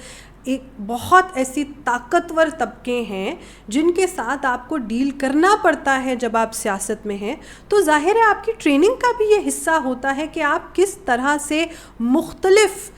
ایک بہت ایسی طاقتور طبقے ہیں جن کے ساتھ آپ کو ڈیل کرنا پڑتا ہے جب آپ سیاست میں ہیں, تو ظاہر ہے آپ کی ٹریننگ کا بھی یہ حصہ ہوتا ہے کہ آپ کس طرح سے مختلف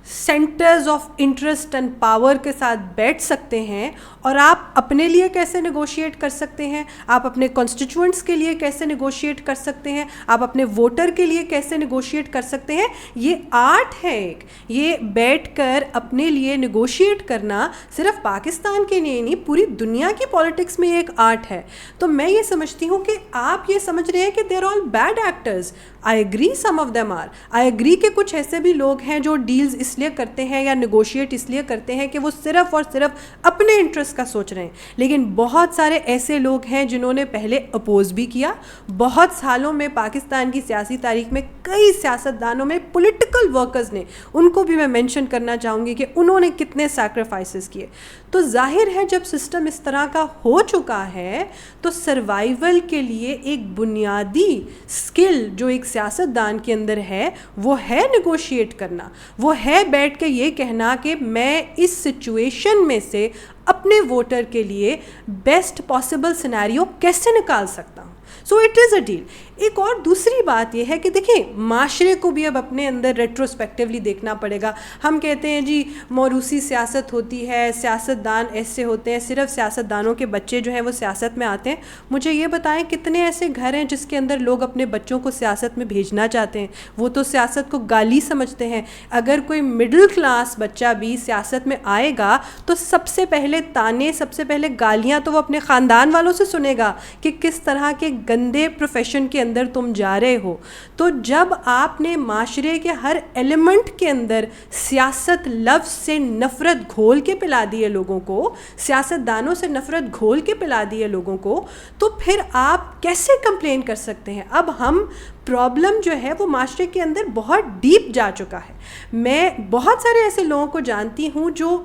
centres of interest and power کے ساتھ بیٹھ سکتے ہیں اور آپ اپنے لیے کیسے نیگوشیٹ کر سکتے ہیں, آپ اپنے کانسٹیچوئنٹس کے لیے کیسے نیگوشیٹ کر سکتے ہیں, آپ اپنے ووٹر کے لیے کیسے نیگوشیٹ کر سکتے ہیں. یہ آرٹ ہے ایک, یہ بیٹھ کر اپنے لیے نیگوشیٹ کرنا صرف پاکستان کے لیے نہیں, پوری دنیا کی پالیٹکس میں یہ ایک آرٹ ہے. تو میں یہ سمجھتی ہوں کہ آپ یہ سمجھ رہے ہیں کہ they are all bad actors. I agree some of them are. I agree کہ کچھ ایسے بھی لوگ ہیں جو ڈیلز اس لیے کرتے ہیں یا نیگوشیٹ اس لیے کرتے ہیں کہ وہ صرف اور صرف اپنے انٹرسٹ کا سوچ رہے ہیں, لیکن بہت سارے ایسے لوگ ہیں جنہوں نے پہلے اپوز بھی کیا. بہت سالوں میں پاکستان کی سیاسی تاریخ میں کئی سیاستدانوں میں پولیٹیکل ورکرز نے, ان کو بھی میں مینشن کرنا چاہوں گی کہ انہوں نے کتنے سیکریفائسز کیے. تو ظاہر ہے جب سسٹم اس طرح کا ہو چکا ہے تو سروائیول کے لیے ایک بنیادی اسکل جو ایک سیاستدان کے اندر ہے وہ ہے نیگوشیٹ کرنا, وہ ہے بیٹھ کے یہ کہنا کہ میں اس سچویشن میں سے اپنے ووٹر کے لیے بیسٹ پاسبل سینیریو کیسے نکال سکتا ہوں. So it is a deal. ایک اور دوسری بات یہ ہے کہ دیکھیں معاشرے کو بھی اب اپنے اندر ریٹروسپیکٹیولی دیکھنا پڑے گا. ہم کہتے ہیں جی موروثی سیاست ہوتی ہے, سیاستدان ایسے ہوتے ہیں, صرف سیاستدانوں کے بچے جو ہیں وہ سیاست میں آتے ہیں. مجھے یہ بتائیں کتنے ایسے گھر ہیں جس کے اندر لوگ اپنے بچوں کو سیاست میں بھیجنا چاہتے ہیں, وہ تو سیاست کو گالی سمجھتے ہیں. اگر کوئی مڈل کلاس بچہ بھی سیاست میں آئے گا تو سب سے پہلے تانے, سب سے پہلے گالیاں تو وہ اپنے خاندان والوں سے سنے گا کہ کس طرح کے گندے پروفیشن کے اندر تم جا رہے ہو. تو جب آپ نے معاشرے کے ہر ایلیمنٹ کے اندر سیاست لفظ سے نفرت گھول کے پلا دی ہے لوگوں کو, سیاستدانوں سے نفرت گھول کے پلا دی ہے لوگوں کو, تو پھر آپ کیسے کمپلین کر سکتے ہیں؟ اب ہم پرابلم جو ہے وہ معاشرے کے اندر بہت ڈیپ جا چکا ہے. میں بہت سارے ایسے لوگوں کو جانتی ہوں جو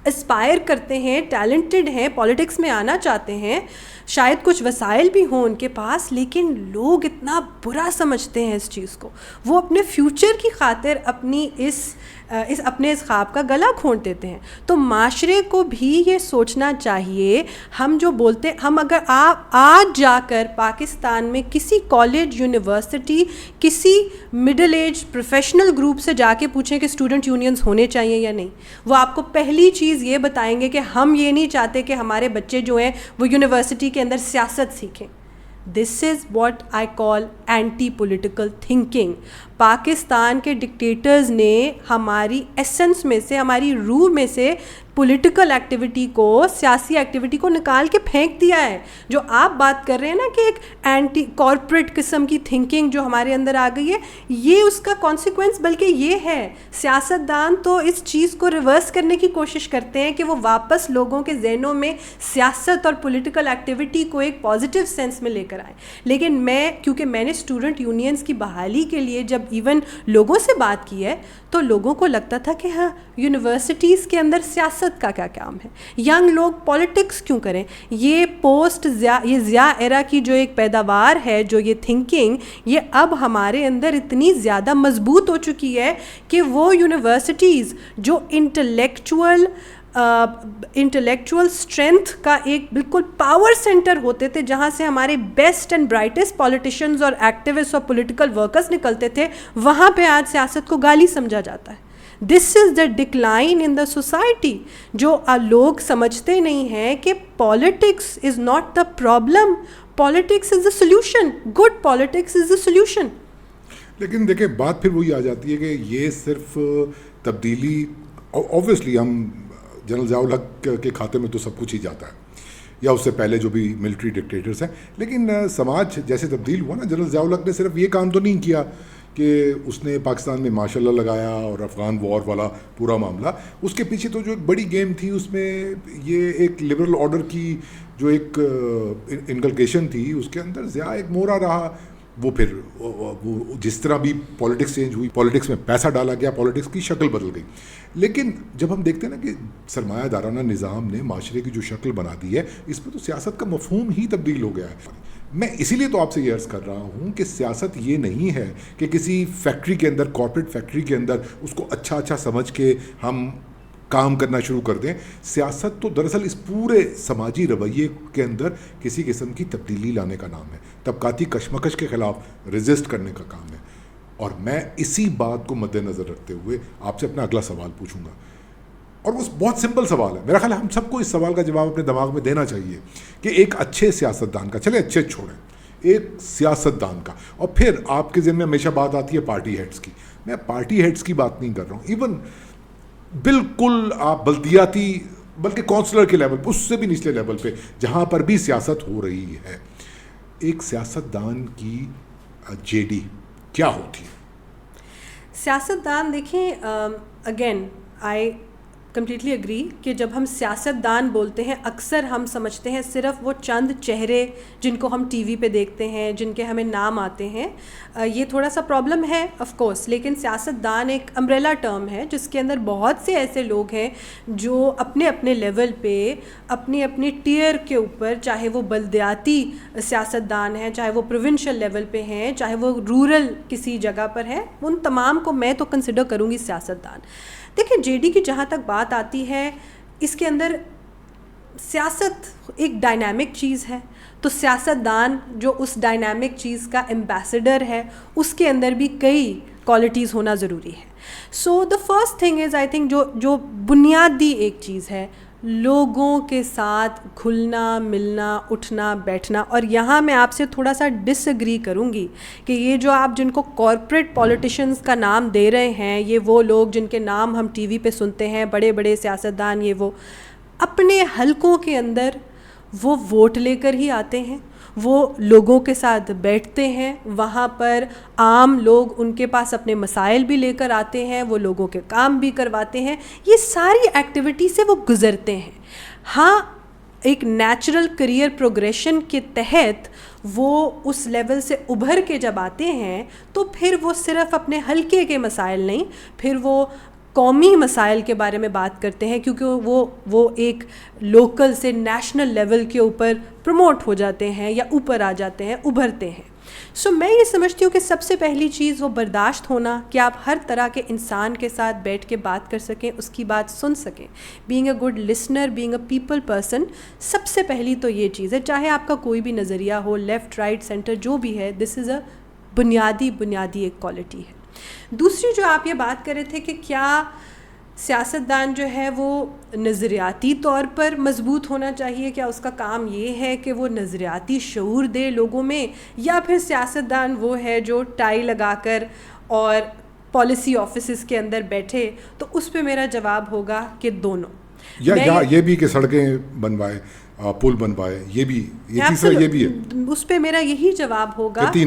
اسپائر کرتے ہیں, ٹیلنٹڈ ہیں, پالیٹکس میں آنا چاہتے ہیں, شاید کچھ وسائل بھی ہوں ان کے پاس, لیکن لوگ اتنا برا سمجھتے ہیں اس چیز کو, وہ اپنے فیوچر کی خاطر اپنے اس خواب کا گلا گھونٹ دیتے ہیں. تو معاشرے کو بھی یہ سوچنا چاہیے, ہم جو بولتے, ہم اگر آپ آج جا کر پاکستان میں کسی کالج, یونیورسٹی, کسی مڈل ایج پروفیشنل گروپ سے جا کے پوچھیں کہ اسٹوڈنٹ یونینز ہونے چاہیے یا نہیں, وہ آپ کو پہلی چیز یہ بتائیں گے کہ ہم یہ نہیں چاہتے کہ ہمارے بچے جو ہیں وہ یونیورسٹی کے اندر سیاست سیکھیں. This is what I call anti political thinking. Pakistan کے ڈکٹیٹرز نے ہماری ایسنس میں سے, ہماری روح میں سے پولیٹیکل ایکٹیویٹی کو, سیاسی ایکٹیویٹی کو نکال کے پھینک دیا ہے. جو آپ بات کر رہے ہیں نا کہ ایک اینٹی کارپوریٹ قسم کی تھنکنگ جو ہمارے اندر آ گئی ہے, یہ اس کا کانسیکوینس بلکہ یہ ہے. سیاستدان تو اس چیز کو ریورس کرنے کی کوشش کرتے ہیں کہ وہ واپس لوگوں کے ذہنوں میں سیاست اور پولیٹیکل ایکٹیویٹی کو ایک پازیٹیو سینس میں لے کر آئیں. لیکن کیونکہ میں نے اسٹوڈنٹ یونینز کی بحالی کے لیے جب ایون لوگوں سے بات کی ہے تو لوگوں کو لگتا تھا کہ ہاں یونیورسٹیز کے اندر سیاست کا کیا کام ہے, ینگ لوگ پولیٹکس کیوں کریں. یہ یہ ضیاء ایرا کی جو ایک پیداوار ہے, جو یہ تھنکنگ, یہ اب ہمارے اندر اتنی زیادہ مضبوط ہو چکی ہے کہ وہ یونیورسٹیز جو انٹلیکچوئل اسٹرینتھ کا ایک بالکل پاور سینٹر ہوتے تھے, جہاں سے ہمارے بیسٹ اینڈ برائٹسٹ پولیٹیشینز اور ایکٹیوسٹ اور پولیٹیکل ورکرز نکلتے تھے, وہاں پہ آج سیاست کو گالی سمجھا جاتا ہے. This is the decline in the society. جو لوگ سمجھتے نہیں ہیں کہ politics is not the problem, politics is the solution, good politics is the solution. لیکن دیکھیں بات پھر وہی آ جاتی ہے کہ یہ صرف تبدیلی, اوبویسلی ہم جنرل ضیاء الحق کے کھاتے میں تو سب کچھ ہی جاتا ہے, یا اس سے پہلے جو بھی ملٹری ڈکٹیٹرز ہیں, لیکن سماج جیسے تبدیل ہوا نا, جنرل ضیاء الحق نے صرف یہ کام تو نہیں کیا کہ اس نے پاکستان میں ماشاء اللہ لگایا اور افغان وار والا پورا معاملہ. اس کے پیچھے تو جو ایک بڑی گیم تھی اس میں یہ ایک لبرل آرڈر کی جو ایک انکلکیشن تھی, اس کے اندر ضیاء ایک مورا رہا. وہ پھر وہ جس طرح بھی پالیٹکس چینج ہوئی, پالیٹکس میں پیسہ ڈالا گیا, پالیٹکس کی شکل بدل گئی. لیکن جب ہم دیکھتے ہیں نا کہ سرمایہ دارانہ نظام نے معاشرے کی جو شکل بنا دی ہے, اس میں تو سیاست کا مفہوم ہی تبدیل ہو گیا ہے. میں اسی لیے تو آپ سے یہ عرض کر رہا ہوں کہ سیاست یہ نہیں ہے کہ کسی فیکٹری کے اندر, کارپوریٹ فیکٹری کے اندر اس کو اچھا سمجھ کے ہم کام کرنا شروع کر دیں. سیاست تو دراصل اس پورے سماجی رویے کے اندر کسی قسم کی تبدیلی لانے کا نام ہے, طبقاتی کشمکش کے خلاف ریزسٹ کرنے کا کام ہے. اور میں اسی بات کو مد نظر رکھتے ہوئے آپ سے اپنا اگلا سوال پوچھوں گا, اور وہ بہت سمپل سوال ہے. میرا خیال ہے ہم سب کو اس سوال کا جواب اپنے دماغ میں دینا چاہیے کہ ایک اچھے سیاستدان کا, چلے اچھے چھوڑیں, ایک سیاستدان کا, اور پھر آپ کے ذہن میں ہمیشہ بات آتی ہے پارٹی ہیڈز کی. میں پارٹی ہیڈز کی بات نہیں کر رہا ہوں, ایون بالکل آپ بلدیاتی بلکہ کونسلر کے لیول پہ, اس سے بھی نچلے لیول پہ جہاں پر بھی سیاست ہو رہی ہے, ایک سیاستدان کی جے ڈی کیا ہوتی ہے؟ سیاستدان دیکھیں, اگین آئی کمپلیٹلی اگری کہ جب ہم سیاستدان بولتے ہیں اکثر ہم سمجھتے ہیں صرف وہ چند چہرے جن کو ہم ٹی وی پہ دیکھتے ہیں, جن کے ہمیں نام آتے ہیں. یہ تھوڑا سا پرابلم ہے آف کورس, لیکن سیاستدان ایک امبریلا ٹرم ہے جس کے اندر بہت سے ایسے لوگ ہیں جو اپنے اپنے لیول پہ, اپنی اپنی ٹیئر کے اوپر, چاہے وہ بلدیاتی سیاستدان ہیں, چاہے وہ پروونشل لیول پہ ہیں, چاہے وہ رورل کسی جگہ پر ہے, ان تمام کو میں تو کنسیڈر کروں گی سیاستدان. دیکھیں جے ڈی کی جہاں تک بات آتی ہے, اس کے اندر سیاست ایک ڈائنامک چیز ہے, تو سیاستدان جو اس ڈائنامک چیز کا ایمبیسڈر ہے, اس کے اندر بھی کئی کوالٹیز ہونا ضروری ہے. So the first thing is I think جو بنیادی ایک چیز ہے, لوگوں کے ساتھ گھلنا ملنا اٹھنا بیٹھنا. اور یہاں میں آپ سے تھوڑا سا ڈس ایگری کروں گی کہ یہ جو آپ جن کو کارپوریٹ پولیٹیشنز کا نام دے رہے ہیں, یہ وہ لوگ جن کے نام ہم ٹی وی پہ سنتے ہیں, بڑے بڑے سیاستدان, یہ وہ اپنے حلقوں کے اندر وہ ووٹ لے کر ہی آتے ہیں, وہ لوگوں کے ساتھ بیٹھتے ہیں, وہاں پر عام لوگ ان کے پاس اپنے مسائل بھی لے کر آتے ہیں, وہ لوگوں کے کام بھی کرواتے ہیں, یہ ساری ایکٹیویٹی سے وہ گزرتے ہیں. ہاں ایک نیچرل کریئر پروگریشن کے تحت وہ اس لیول سے ابھر کے جب آتے ہیں تو پھر وہ صرف اپنے حلقے کے مسائل نہیں, پھر وہ قومی مسائل کے بارے میں بات کرتے ہیں, کیونکہ وہ ایک لوکل سے نیشنل لیول کے اوپر پروموٹ ہو جاتے ہیں یا اوپر آ جاتے ہیں, ابھرتے ہیں. سو میں یہ سمجھتی ہوں کہ سب سے پہلی چیز وہ برداشت ہونا کہ آپ ہر طرح کے انسان کے ساتھ بیٹھ کے بات کر سکیں, اس کی بات سن سکیں. Being a good listener, being a people person, سب سے پہلی تو یہ چیز ہے. چاہے آپ کا کوئی بھی نظریہ ہو, لیفٹ رائٹ سینٹر جو بھی ہے, دس از اے بنیادی ایک کوالٹی ہے. دوسری جو آپ یہ بات کر رہے تھے کہ کیا سیاستدان جو ہے وہ نظریاتی طور پر مضبوط ہونا چاہیے, کیا اس کا کام یہ ہے کہ وہ نظریاتی شعور دے لوگوں میں, یا پھر سیاستدان وہ ہے جو ٹائی لگا کر اور پالیسی آفیسز کے اندر بیٹھے؟ تو اس پہ میرا جواب ہوگا کہ دونوں. یا یہ بھی کہ سڑکیں بنوائے, پل بنوائے, یہ بھی تیسرا یہ بھی ہے. اس پہ میرا یہی جواب ہوگا کہ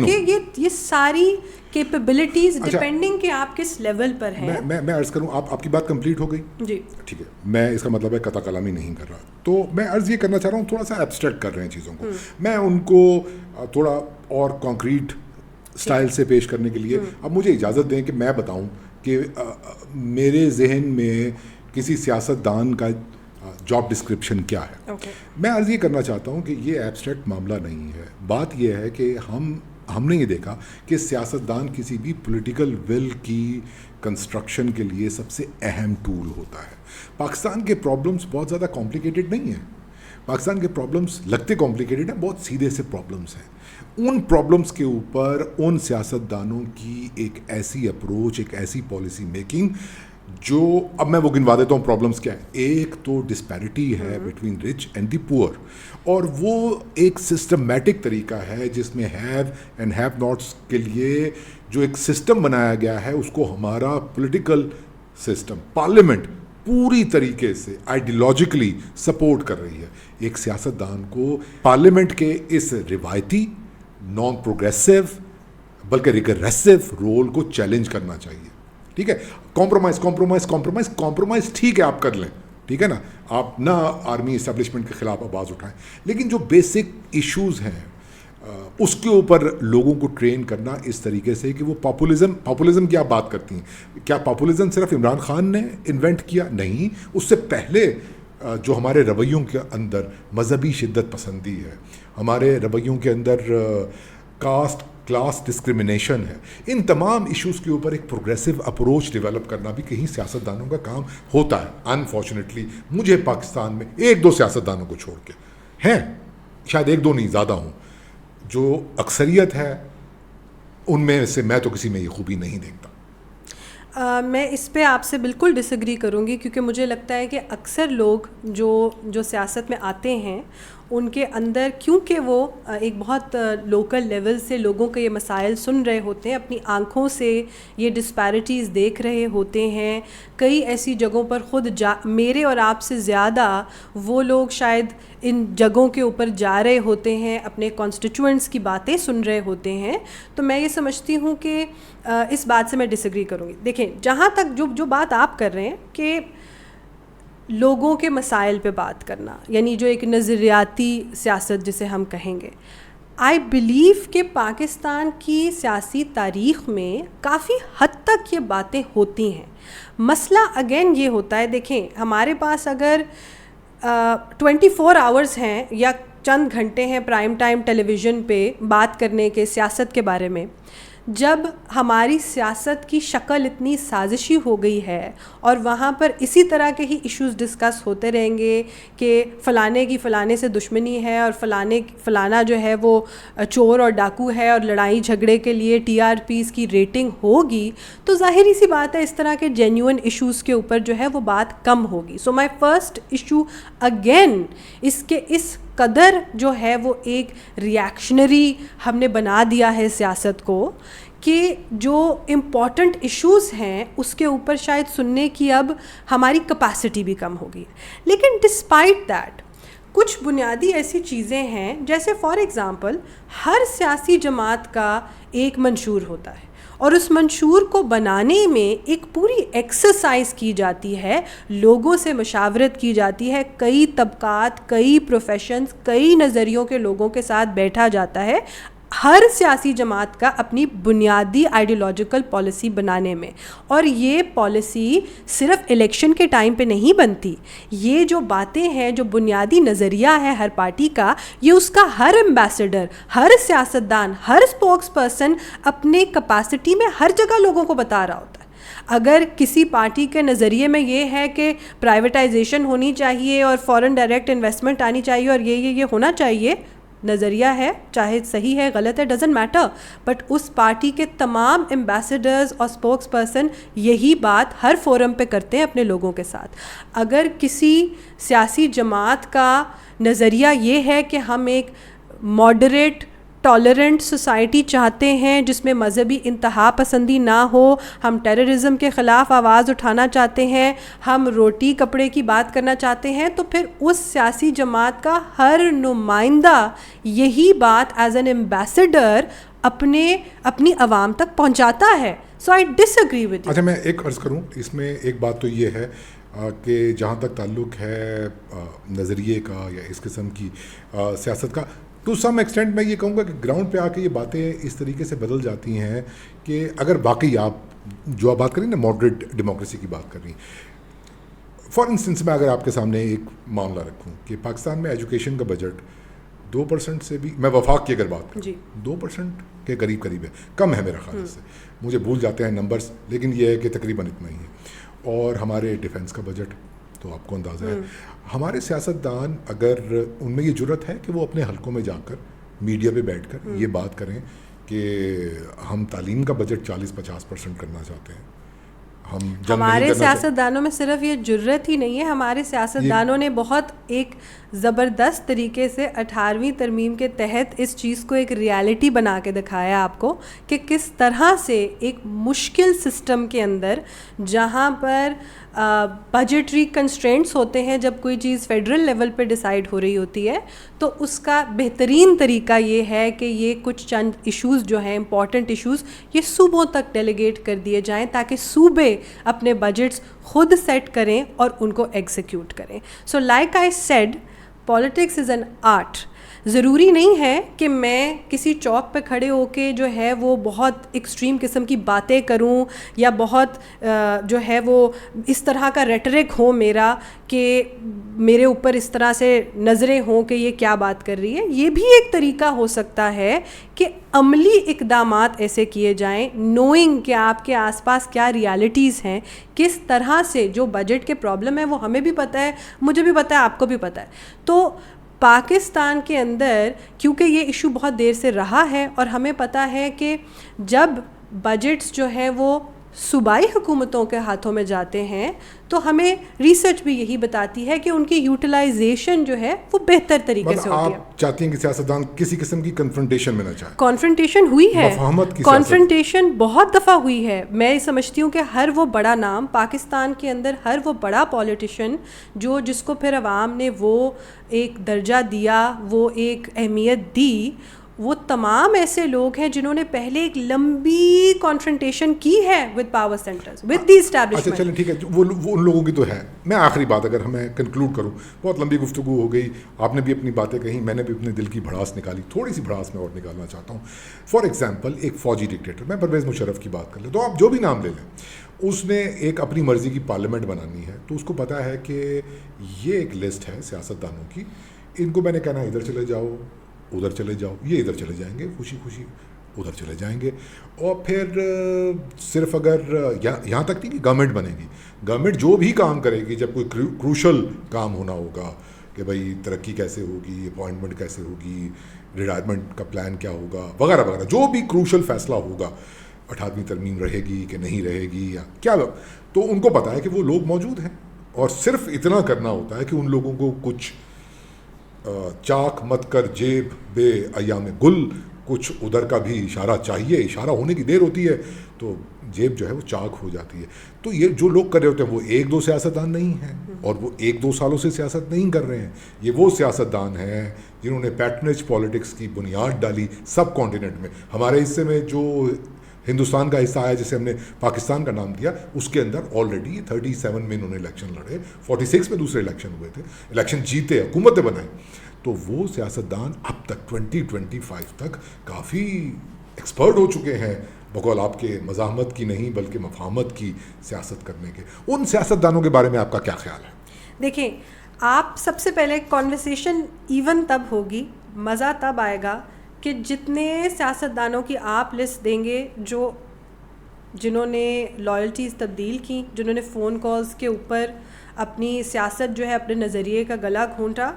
یہ ساری کیپیبلٹیز ڈیپینڈنگ کہ آپ کس لیول پر ہیں. میں عرض کروں, آپ کی بات کمپلیٹ ہو گئی؟ جی ٹھیک ہے. میں اس کا مطلب ہے قطع کلامی نہیں کر رہا, تو میں عرض یہ کرنا چاہ رہا ہوں, تھوڑا سا ایبسٹریکٹ کر رہے ہیں چیزوں کو, میں ان کو تھوڑا اور کانکریٹ سٹائل سے پیش کرنے کے لیے اب مجھے اجازت دیں کہ میں بتاؤں کہ میرے ذہن میں کسی سیاستدان کا جاب ڈسکرپشن کیا ہے. میں عرض یہ کرنا چاہتا ہوں کہ یہ ایبسٹریکٹ معاملہ نہیں ہے. بات یہ ہے کہ ہم نے یہ دیکھا کہ سیاستدان کسی بھی پولیٹیکل ول کی کنسٹرکشن کے لیے سب سے اہم ٹول ہوتا ہے. پاکستان کے پرابلمس بہت زیادہ کمپلیکیٹڈ نہیں ہیں. پاکستان کے پرابلمس لگتے کمپلیکیٹڈ ہیں, بہت سیدھے سے پرابلمس ہیں. ان پرابلمس کے اوپر ان سیاستدانوں کی ایک ایسی اپروچ, ایک ایسی پالیسی میکنگ جو, اب میں وہ گنوا دیتا ہوں پرابلمس کیا ہے. ایک تو ڈسپیرٹی ہے بٹوین رچ اینڈ دی پور, اور وہ ایک سسٹمیٹک طریقہ ہے جس میں ہیو اینڈ ہیو ناٹس کے لیے جو ایک سسٹم بنایا گیا ہے, اس کو ہمارا پولیٹیکل سسٹم, پارلیمنٹ پوری طریقے سے آئیڈیالوجیکلی سپورٹ کر رہی ہے. ایک سیاستدان کو پارلیمنٹ کے اس روایتی, نان پروگریسو, بلکہ ریگریسو رول کو چیلنج کرنا چاہیے. ٹھیک ہے, کمپرومائز ٹھیک ہے آپ کر لیں, ٹھیک ہے نا, آپ نہ آرمی اسٹیبلشمنٹ کے خلاف آواز اٹھائیں, لیکن جو بیسک ایشوز ہیں اس کے اوپر لوگوں کو ٹرین کرنا اس طریقے سے کہ وہ پاپولزم کی آپ بات کرتی ہیں, کیا پاپولزم صرف عمران خان نے انوینٹ کیا؟ نہیں, اس سے پہلے جو ہمارے رویوں کے اندر مذہبی شدت پسندی ہے, ہمارے رویوں کے اندر کاسٹ کلاس ڈسکرمنیشن ہے, ان تمام ایشوز کے اوپر ایک پروگریسو اپروچ ڈیولپ کرنا بھی کہیں سیاستدانوں کا کام ہوتا ہے. انفارچونیٹلی مجھے پاکستان میں 1-2 سیاستدانوں کو چھوڑ کے ہیں, شاید 1-2 نہیں زیادہ ہوں, جو اکثریت ہے ان میں سے میں تو کسی میں یہ خوبی نہیں دیکھتا. میں اس پہ آپ سے بالکل ڈس ایگری کروں گی, کیونکہ مجھے لگتا ہے کہ اکثر لوگ جو سیاست میں آتے ہیں ان کے اندر, کیونکہ وہ ایک بہت لوکل لیول سے لوگوں کے یہ مسائل سن رہے ہوتے ہیں, اپنی آنکھوں سے یہ ڈسپیرٹیز دیکھ رہے ہوتے ہیں, کئی ایسی جگہوں پر خود میرے اور آپ سے زیادہ وہ لوگ شاید ان جگہوں کے اوپر جا رہے ہوتے ہیں, اپنے کانسٹیچوئنٹس کی باتیں سن رہے ہوتے ہیں. تو میں یہ سمجھتی ہوں کہ اس بات سے میں ڈس ایگری کروں گی. دیکھیں, جہاں تک جو بات آپ کر رہے ہیں کہ لوگوں کے مسائل پہ بات کرنا, یعنی جو ایک نظریاتی سیاست جسے ہم کہیں گے, آئی بلیو کہ پاکستان کی سیاسی تاریخ میں کافی حد تک یہ باتیں ہوتی ہیں. مسئلہ اگین یہ ہوتا ہے, دیکھیں ہمارے پاس اگر 24 آورز ہیں یا چند گھنٹے ہیں پرائم ٹائم ٹیلی ویژن پہ بات کرنے کے سیاست کے بارے میں, جب ہماری سیاست کی شکل اتنی سازشی ہو گئی ہے اور وہاں پر اسی طرح کے ہی ایشوز ڈسکس ہوتے رہیں گے کہ فلانے کی فلانے سے دشمنی ہے اور فلانا جو ہے وہ چور اور ڈاکو ہے اور لڑائی جھگڑے کے لیے TRPs کی ریٹنگ ہوگی, تو ظاہری سی بات ہے اس طرح کے جینیون ایشوز کے اوپر جو ہے وہ بات کم ہوگی. سو مائی فرسٹ ایشو اگین اس قدر جو ہے وہ ایک ریاکشنری ہم نے بنا دیا ہے سیاست کو کہ جو امپورٹنٹ ایشوز ہیں اس کے اوپر شاید سننے کی اب ہماری کیپیسٹی بھی کم ہو گئی. لیکن ڈسپائٹ دیٹ کچھ بنیادی ایسی چیزیں ہیں, جیسے فار ایگزامپل ہر سیاسی جماعت کا ایک منشور ہوتا ہے اور اس منشور کو بنانے میں ایک پوری ایکسرسائز کی جاتی ہے, لوگوں سے مشاورت کی جاتی ہے, کئی طبقات, کئی پروفیشنز, کئی نظریوں کے لوگوں کے ساتھ بیٹھا جاتا ہے ہر سیاسی جماعت کا اپنی بنیادی آئیڈیولوجیکل پالیسی بنانے میں. اور یہ پالیسی صرف الیکشن کے ٹائم پہ نہیں بنتی, یہ جو باتیں ہیں, جو بنیادی نظریہ ہے ہر پارٹی کا, یہ اس کا ہر ایمبیسڈر, ہر سیاستدان, ہر اسپوکس پرسن اپنے کیپیسٹی میں ہر جگہ لوگوں کو بتا رہا ہوتا ہے. اگر کسی پارٹی کے نظریے میں یہ ہے کہ پرائیویٹائزیشن ہونی چاہیے اور فورن ڈائریکٹ انویسٹمنٹ آنی چاہیے اور یہ ہونا چاہیے, نظریہ ہے, چاہے صحیح ہے غلط ہے ڈزنٹ میٹر, بٹ اس پارٹی کے تمام ایمبیسڈرز اور اسپوکس پرسن یہی بات ہر فورم پہ کرتے ہیں اپنے لوگوں کے ساتھ. اگر کسی سیاسی جماعت کا نظریہ یہ ہے کہ ہم ایک ماڈریٹ ٹالرنٹ سوسائٹی چاہتے ہیں جس میں مذہبی انتہا پسندی نہ ہو, ہم ٹیررزم کے خلاف آواز اٹھانا چاہتے ہیں, ہم روٹی کپڑے کی بات کرنا چاہتے ہیں, تو پھر اس سیاسی جماعت کا ہر نمائندہ یہی بات ایز این ایمبیسڈر اپنی عوام تک پہنچاتا ہے. سو آئی ڈس ایگری ود. اچھا, میں ایک عرض کروں اس میں, ایک بات تو یہ ہے کہ جہاں تک تعلق ہے نظریے کا یا اس قسم کی سیاست کا, ٹو سم ایکسٹینٹ میں یہ کہوں گا کہ گراؤنڈ پہ آ کے یہ باتیں اس طریقے سے بدل جاتی ہیں کہ اگر واقعی آپ جو آپ بات کریں نا ماڈریٹ ڈیموکریسی کی بات کر رہی ہیں, فار انسٹنس میں اگر آپ کے سامنے ایک معاملہ رکھوں کہ پاکستان میں ایجوکیشن کا بجٹ 2% سے بھی, میں وفاق کی اگر بات کروں 2% کے قریب ہے, کم ہے میرا خیال سے, مجھے بھول جاتے ہیں نمبرز, لیکن یہ ہے کہ تقریباً اتنا ہی ہے. اور ہمارے ڈیفنس کا بجٹ تو آپ کو اندازہ ہے. ہمارے سیاستدان اگر ان میں یہ جرت ہے کہ وہ اپنے حلقوں میں جا کر میڈیا پہ بیٹھ کر یہ بات کریں کہ ہم تعلیم کا بجٹ 40-50% کرنا چاہتے ہیں, ہمارے سیاستدانوں میں صرف یہ جرت ہی نہیں ہے, ہمارے سیاستدانوں نے بہت ایک زبردست طریقے سے 18ویں ترمیم کے تحت اس چیز کو ایک ریالٹی بنا کے دکھایا آپ کو کہ کس طرح سے ایک مشکل سسٹم کے اندر, جہاں پر بجٹری کنسٹرینٹس ہوتے ہیں جب کوئی چیز فیڈرل لیول پہ ڈیسائیڈ ہو رہی ہوتی ہے, تو اس کا بہترین طریقہ یہ ہے کہ یہ کچھ چند ایشوز جو ہیں امپورٹنٹ ایشوز یہ صوبوں تک ڈیلیگیٹ کر دیے جائیں تاکہ صوبے اپنے بجٹس خود سیٹ کریں اور ان کو ایگزیکیوٹ کریں. So like I said, politics is an art. ضروری نہیں ہے کہ میں کسی چوک پہ کھڑے ہو کے جو ہے وہ بہت ایکسٹریم قسم کی باتیں کروں یا بہت جو ہے وہ اس طرح کا ریٹرک ہو میرا کہ میرے اوپر اس طرح سے نظریں ہوں کہ یہ کیا بات کر رہی ہے. یہ بھی ایک طریقہ ہو سکتا ہے کہ عملی اقدامات ایسے کیے جائیں, نوئنگ کہ آپ کے آس پاس کیا ریالٹیز ہیں, کس طرح سے جو بجٹ کے پرابلم ہے وہ ہمیں بھی پتہ ہے, مجھے بھی پتہ ہے, آپ کو بھی پتہ ہے. تو پاکستان کے اندر کیونکہ یہ ایشو بہت دیر سے رہا ہے اور ہمیں پتہ ہے کہ جب بجٹس جو ہے وہ صوبائی حکومتوں کے ہاتھوں میں جاتے ہیں تو ہمیں ریسرچ بھی یہی بتاتی ہے کہ ان کی یوٹیلائزیشن جو ہے وہ بہتر طریقے سے ہوتی ہے. آپ چاہتی ہیں کہ سیاستدان کسی قسم کی کنفرنٹیشن میں نہ جائیں؟ کانفرنٹیشن ہوئی ہے, مفاہمت کی کانفرنٹیشن بہت دفعہ ہوئی ہے. میں سمجھتی ہوں کہ ہر وہ بڑا نام پاکستان کے اندر, ہر وہ بڑا پولیٹیشین جس کو پھر عوام نے وہ ایک درجہ دیا, وہ ایک اہمیت دی, وہ تمام ایسے لوگ ہیں جنہوں نے پہلے ایک لمبی کانفرنٹیشن کی ہے with power centres, with the establishment. اچھا چلیں ٹھیک ہے, وہ ان لوگوں کی تو ہے. میں آخری بات اگر ہمیں کنکلوڈ کروں, بہت لمبی گفتگو ہو گئی, آپ نے بھی اپنی باتیں کہیں, میں نے بھی اپنے دل کی بھڑاس نکالی, تھوڑی سی بھڑاس میں اور نکالنا چاہتا ہوں. فار ایگزامپل ایک فوجی ڈکٹیٹر, میں پرویز مشرف کی بات کر لیں تو آپ جو بھی نام لے لیں, اس نے ایک اپنی مرضی کی پارلیمنٹ بنانی ہے, تو اس کو پتہ ہے کہ یہ ایک لسٹ ہے سیاستدانوں کی, ان کو میں نے کہنا ادھر چلے جاؤ, ادھر چلے جاؤ, یہ ادھر چلے جائیں گے, خوشی خوشی ادھر چلے جائیں گے. اور پھر صرف اگر یہاں تک نہیں کہ گورنمنٹ بنے گی, گورنمنٹ جو بھی کام کرے گی, جب کوئی کروشل کام ہونا ہوگا کہ بھائی ترقی کیسے ہوگی, اپوائنٹمنٹ کیسے ہوگی, ریٹائرمنٹ کا پلان کیا ہوگا, وغیرہ وغیرہ, جو بھی کروشل فیصلہ ہوگا, 18ویں ترمیم رہے گی کہ نہیں رہے گی یا کیا, تو ان کو پتہ ہے کہ وہ لوگ موجود ہیں, اور صرف اتنا کرنا ہوتا ہے کہ ان لوگوں کو کچھ چاک مت کر جیب بے ایام گل, کچھ ادھر کا بھی اشارہ چاہیے, اشارہ ہونے کی دیر ہوتی ہے تو جیب جو ہے وہ چاک ہو جاتی ہے. تو یہ جو لوگ کر رہے ہوتے ہیں وہ ایک دو سیاستدان نہیں ہیں, اور وہ ایک دو سالوں سے سیاست نہیں کر رہے ہیں, یہ وہ سیاستدان ہیں جنہوں نے پیٹرنیج پالیٹکس کی بنیاد ڈالی سب کانٹیننٹ میں. ہمارے حصے میں جو ہندوستان کا حصہ آیا جسے ہم نے پاکستان کا نام دیا, اس کے اندر آلریڈی 37 میں انہوں نے الیکشن لڑے, 46 میں دوسرے الیکشن ہوئے تھے, الیکشن جیتے, حکومتیں بنائیں. تو وہ سیاستدان اب تک 2025 تک کافی ایکسپرٹ ہو چکے ہیں, بقول آپ کے مزاحمت کی نہیں بلکہ مفاہمت کی سیاست کرنے کے. ان سیاستدانوں کے بارے میں آپ کا کیا خیال ہے؟ دیکھیں, آپ سب سے پہلے کانورسیشن ایون تب ہوگی, مزہ تب آئے گا کہ جتنے سیاستدانوں کی آپ لسٹ دیں گے جنہوں نے لائلٹیز تبدیل کی, جنہوں نے فون کالز کے اوپر اپنی سیاست جو ہے اپنے نظریے کا گلا گھونٹا,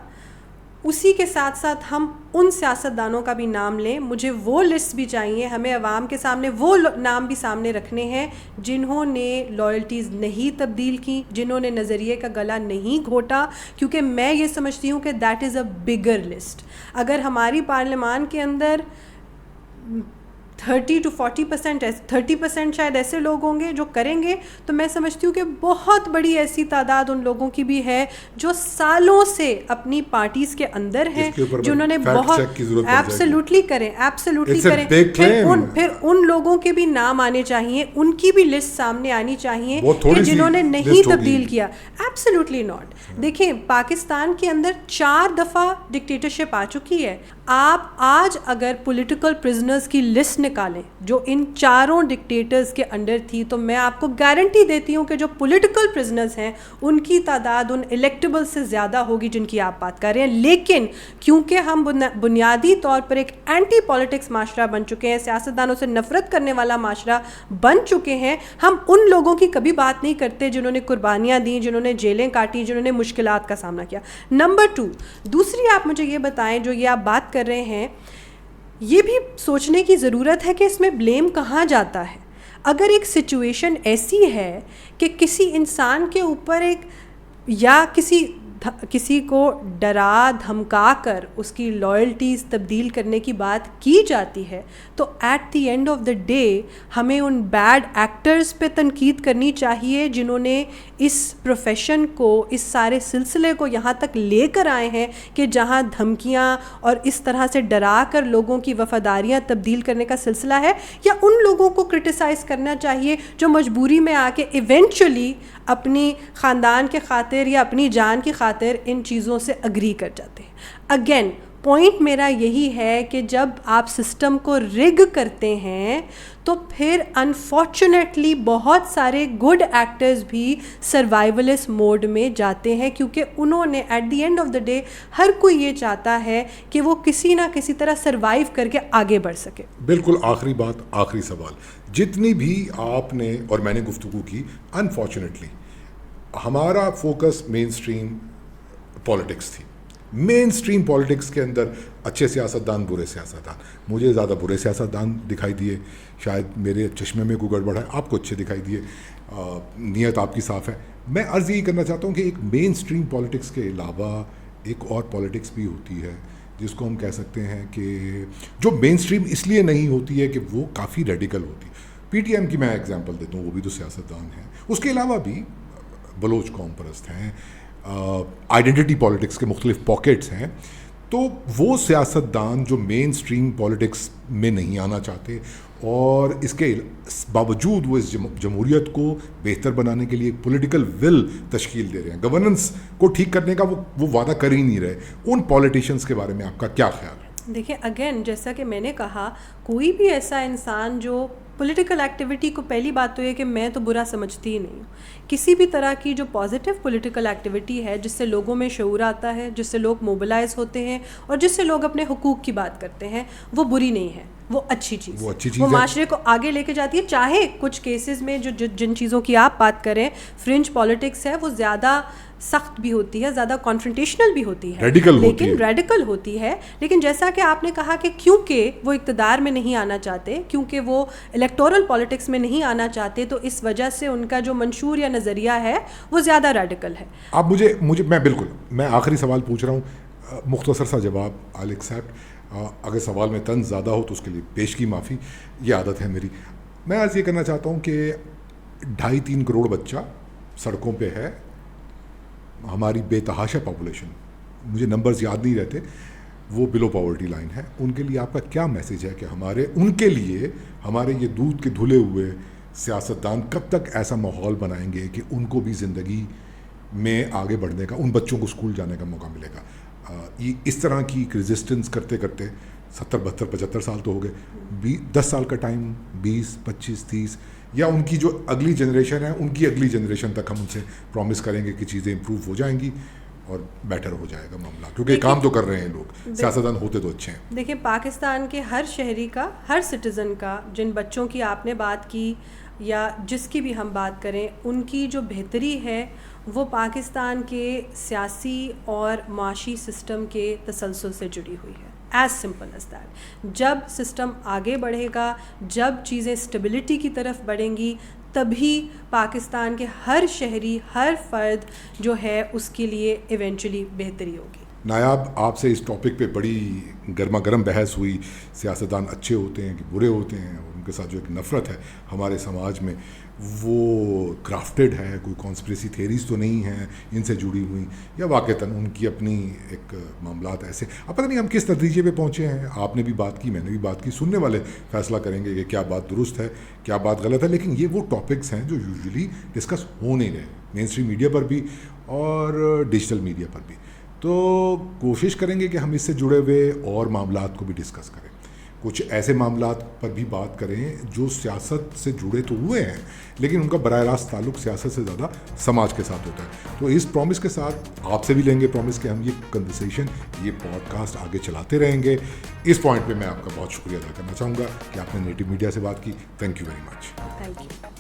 اسی کے ساتھ ساتھ ہم ان سیاستدانوں کا بھی نام لیں. مجھے وہ لسٹ بھی چاہیے, ہمیں عوام کے سامنے وہ نام بھی سامنے رکھنے ہیں جنہوں نے لائلٹیز نہیں تبدیل کی, جنہوں نے نظریے کا گلا نہیں گھونٹا, کیونکہ میں یہ سمجھتی ہوں کہ that is a bigger list. اگر ہماری پارلیمان کے اندر 30 to 40%, 30% شاید ایسے لوگ ہوں گے جو کریں گے, تو میں سمجھتی ہوں کہ بہت بڑی ایسی تعداد ان لوگوں کی بھی ہے جو سالوں سے اپنی پارٹیز کے اندر ہیں, جنہوں نے بہت ایبسلیوٹلی کریں, ایبسلیوٹلی کریں. پھر ان لوگوں کے بھی نام آنے چاہیے, ان کی بھی لسٹ سامنے آنی چاہیے کہ جنہوں نے نہیں تبدیل کیا. Absolutely not. دیکھیں, پاکستان کے اندر 4 دفعہ ڈکٹیٹرشپ آ چکی ہے. آپ آج اگر پولیٹیکل پرزنرز کی لسٹ نکالیں جو ان 4 ڈکٹیٹرز کے انڈر تھی, تو میں آپ کو گارنٹی دیتی ہوں کہ جو پولیٹیکل پرزنرز ہیں ان کی تعداد ان الیکٹیبل سے زیادہ ہوگی جن کی آپ بات کر رہے ہیں. لیکن کیونکہ ہم بنیادی طور پر ایک اینٹی پالیٹکس معاشرہ بن چکے ہیں, سیاستدانوں سے نفرت کرنے والا معاشرہ بن چکے ہیں, ہم ان لوگوں کی کبھی بات نہیں کرتے جنہوں نے قربانیاں دیں, جنہوں نے جیلیں کاٹی, جنہوں نے مشکلات کا سامنا کیا. نمبر 2, دوسری آپ مجھے یہ بتائیں, جو یہ آپ بات کر رہے ہیں, یہ بھی سوچنے کی ضرورت ہے کہ اس میں بلیم کہاں جاتا ہے. اگر ایک سچویشن ایسی ہے کہ کسی انسان کے اوپر ایک یا کسی کسی کو ڈرا دھمکا کر اس کی لائلٹیز تبدیل کرنے کی بات کی جاتی ہے تو at the end of the day ہمیں ان بیڈ ایکٹرز پہ تنقید کرنی چاہیے جنہوں نے اس پروفیشن کو, اس سارے سلسلے کو یہاں تک لے کر آئے ہیں کہ جہاں دھمکیاں اور اس طرح سے ڈرا کر لوگوں کی وفاداریاں تبدیل کرنے کا سلسلہ ہے, یا ان لوگوں کو کرٹیسائز کرنا چاہیے جو مجبوری میں آ کے ایونچولی اپنی خاندان کے خاطر یا اپنی جان کی خاطر ان چیزوں سے اگری کر جاتے ہیں. اگین پوائنٹ میرا یہی ہے کہ جب آپ سسٹم کو رگ کرتے ہیں تو پھر انفارچونیٹلی بہت سارے گڈ ایکٹرز بھی سروائیولسٹ موڈ میں جاتے ہیں, کیونکہ انہوں نے at the end of the day ہر کوئی یہ چاہتا ہے کہ وہ کسی نہ کسی طرح سروائیو کر کے آگے بڑھ سکے. بالکل آخری بات, آخری سوال, جتنی بھی آپ نے اور میں نے گفتگو کی, انفارچونیٹلی ہمارا فوکس مین اسٹریم پالیٹکس تھی. مین اسٹریم پالیٹکس کے اندر اچھے سیاستدان, برے سیاستدان, مجھے زیادہ برے سیاستدان دکھائی دیے, شاید میرے چشمے میں کوئی گڑبڑ ہے, آپ کو اچھے دکھائی دیے, نیت آپ کی صاف ہے. میں عرض یہی کرنا چاہتا ہوں کہ ایک مین اسٹریم پالیٹکس کے علاوہ ایک اور پالیٹکس بھی ہوتی ہے جس کو ہم کہہ سکتے ہیں کہ جو مین اسٹریم اس لیے نہیں ہوتی ہے کہ وہ کافی ریڈیکل ہوتی ہے. پی ٹی ایم کی میں ایگزامپل دیتا ہوں, وہ بھی تو سیاستدان ہیں. اس کے علاوہ بھی بلوچ قوم پرست ہیں, آئیڈینٹی پالیٹکس کے مختلف پاکٹس ہیں. تو وہ سیاستدان جو مین اسٹریم پالیٹکس میں نہیں آنا چاہتے اور اس کے باوجود وہ اس جمہوریت کو بہتر بنانے کے لیے ایک پولیٹیکل ول تشکیل دے رہے ہیں, گورننس کو ٹھیک کرنے کا وہ وعدہ کر ہی نہیں رہے, ان پولیٹیشینس کے بارے میں آپ کا کیا خیال ہے؟ دیکھیں اگین جیسا کہ میں نے کہا, کوئی بھی ایسا انسان جو پولیٹیکل ایکٹیویٹی کو, پہلی بات تو یہ کہ میں تو برا سمجھتی ہی نہیں ہوں. کسی بھی طرح کی جو پازیٹیو پولیٹیکل ایکٹیویٹی ہے جس سے لوگوں میں شعور آتا ہے, جس سے لوگ موبلائز ہوتے ہیں اور جس سے لوگ اپنے حقوق کی بات کرتے ہیں, وہ بری نہیں ہے, وہ اچھی چیز, وہ معاشرے کو آگے لے کے جاتی ہے. چاہے کچھ کیسز میں جن چیزوں کی آپ بات کریں, فرنج پالیٹکس ہے, وہ زیادہ سخت بھی ہوتی ہے, زیادہ کانفرنٹیشنل بھی ہوتی ہے, لیکن ریڈیکل ہوتی ہے. لیکن جیسا کہ آپ نے کہا کہ کیونکہ وہ اقتدار میں نہیں آنا چاہتے, کیونکہ وہ الیکٹورل پالیٹکس میں نہیں آنا چاہتے, تو اس وجہ سے ان کا جو منشور یا نظریہ ہے وہ زیادہ ریڈیکل ہے. آپ مجھے میں آخری سوال پوچھ رہا ہوں, مختصر سا جواب آل ایکسیپٹ. اگر سوال میں طنز زیادہ ہو تو اس کے لیے پیش کی معافی, یہ عادت ہے میری. میں عرض یہ کرنا چاہتا ہوں کہ 2.5-3 کروڑ بچہ سڑکوں پہ ہے, ہماری بے تحاشا پاپولیشن, مجھے نمبرز یاد نہیں رہتے, وہ بلو پاورٹی لائن ہے. ان کے لیے آپ کا کیا میسیج ہے کہ ان کے لیے ہمارے یہ دودھ کے دھلے ہوئے سیاستدان کب تک ایسا ماحول بنائیں گے کہ ان کو بھی زندگی میں آگے بڑھنے کا, ان بچوں کو اسکول جانے کا موقع ملے گا؟ یہ اس طرح کی ریزسٹنس کرتے کرتے 70, 72, 75 سال تو ہو گئے. 10 سال کا ٹائم, 20, 25, 30, یا ان کی جو اگلی جنریشن ہے ان کی اگلی جنریشن تک ہم ان سے پرومس کریں گے کہ چیزیں امپروو ہو جائیں گی اور بیٹر ہو جائے گا معاملہ, کیونکہ کام تو کر رہے ہیں لوگ, سیاستدان ہوتے تو اچھے ہیں. دیکھیں پاکستان کے ہر شہری کا, ہر سٹیزن کا, جن بچوں کی آپ نے بات کی یا جس کی بھی ہم بات کریں, ان کی جو بہتری ہے وہ پاکستان کے سیاسی اور معاشی سسٹم کے تسلسل سے جڑی ہوئی ہے. As simple as that. جب سسٹم آگے بڑھے گا, جب چیزیں اسٹیبلٹی کی طرف بڑھیں گی, تبھی پاکستان کے ہر شہری, ہر فرد جو ہے اس کے لیے ایونچولی بہتری ہوگی. نایاب, آپ سے اس ٹاپک پہ بڑی گرما گرم بحث ہوئی. سیاستدان اچھے ہوتے ہیں کہ برے ہوتے ہیں, ان کے ساتھ جو ایک نفرت ہے ہمارے سماج میں وہ کرافٹڈ ہے, کوئی کانسپریسی تھیریز تو نہیں ہیں ان سے جڑی ہوئی, یا واقعتاً ان کی اپنی ایک معاملات ایسے. اب پتہ نہیں ہم کس نتیجے پہ پہنچے ہیں. آپ نے بھی بات کی, میں نے بھی بات کی, سننے والے فیصلہ کریں گے کہ کیا بات درست ہے, کیا بات غلط ہے. لیکن یہ وہ ٹاپکس ہیں جو یوزولی ڈسکس ہو نہیں رہے مین اسٹریم میڈیا پر بھی اور ڈیجیٹل میڈیا پر بھی. تو کوشش کریں گے کہ ہم اس سے جڑے ہوئے اور معاملات کو بھی ڈسکس کریں, کچھ ایسے معاملات پر بھی بات کریں جو سیاست سے جڑے تو ہوئے ہیں لیکن ان کا براہ راست تعلق سیاست سے زیادہ سماج کے ساتھ ہوتا ہے. تو اس پرومس کے ساتھ آپ سے بھی لیں گے پرومس کہ ہم یہ کنورسیشن, یہ پوڈ کاسٹ آگے چلاتے رہیں گے. اس پوائنٹ پہ میں آپ کا بہت شکریہ ادا کرنا چاہوں گا کہ آپ نے نیٹو میڈیا سے بات کی. Thank you very much. Thank you.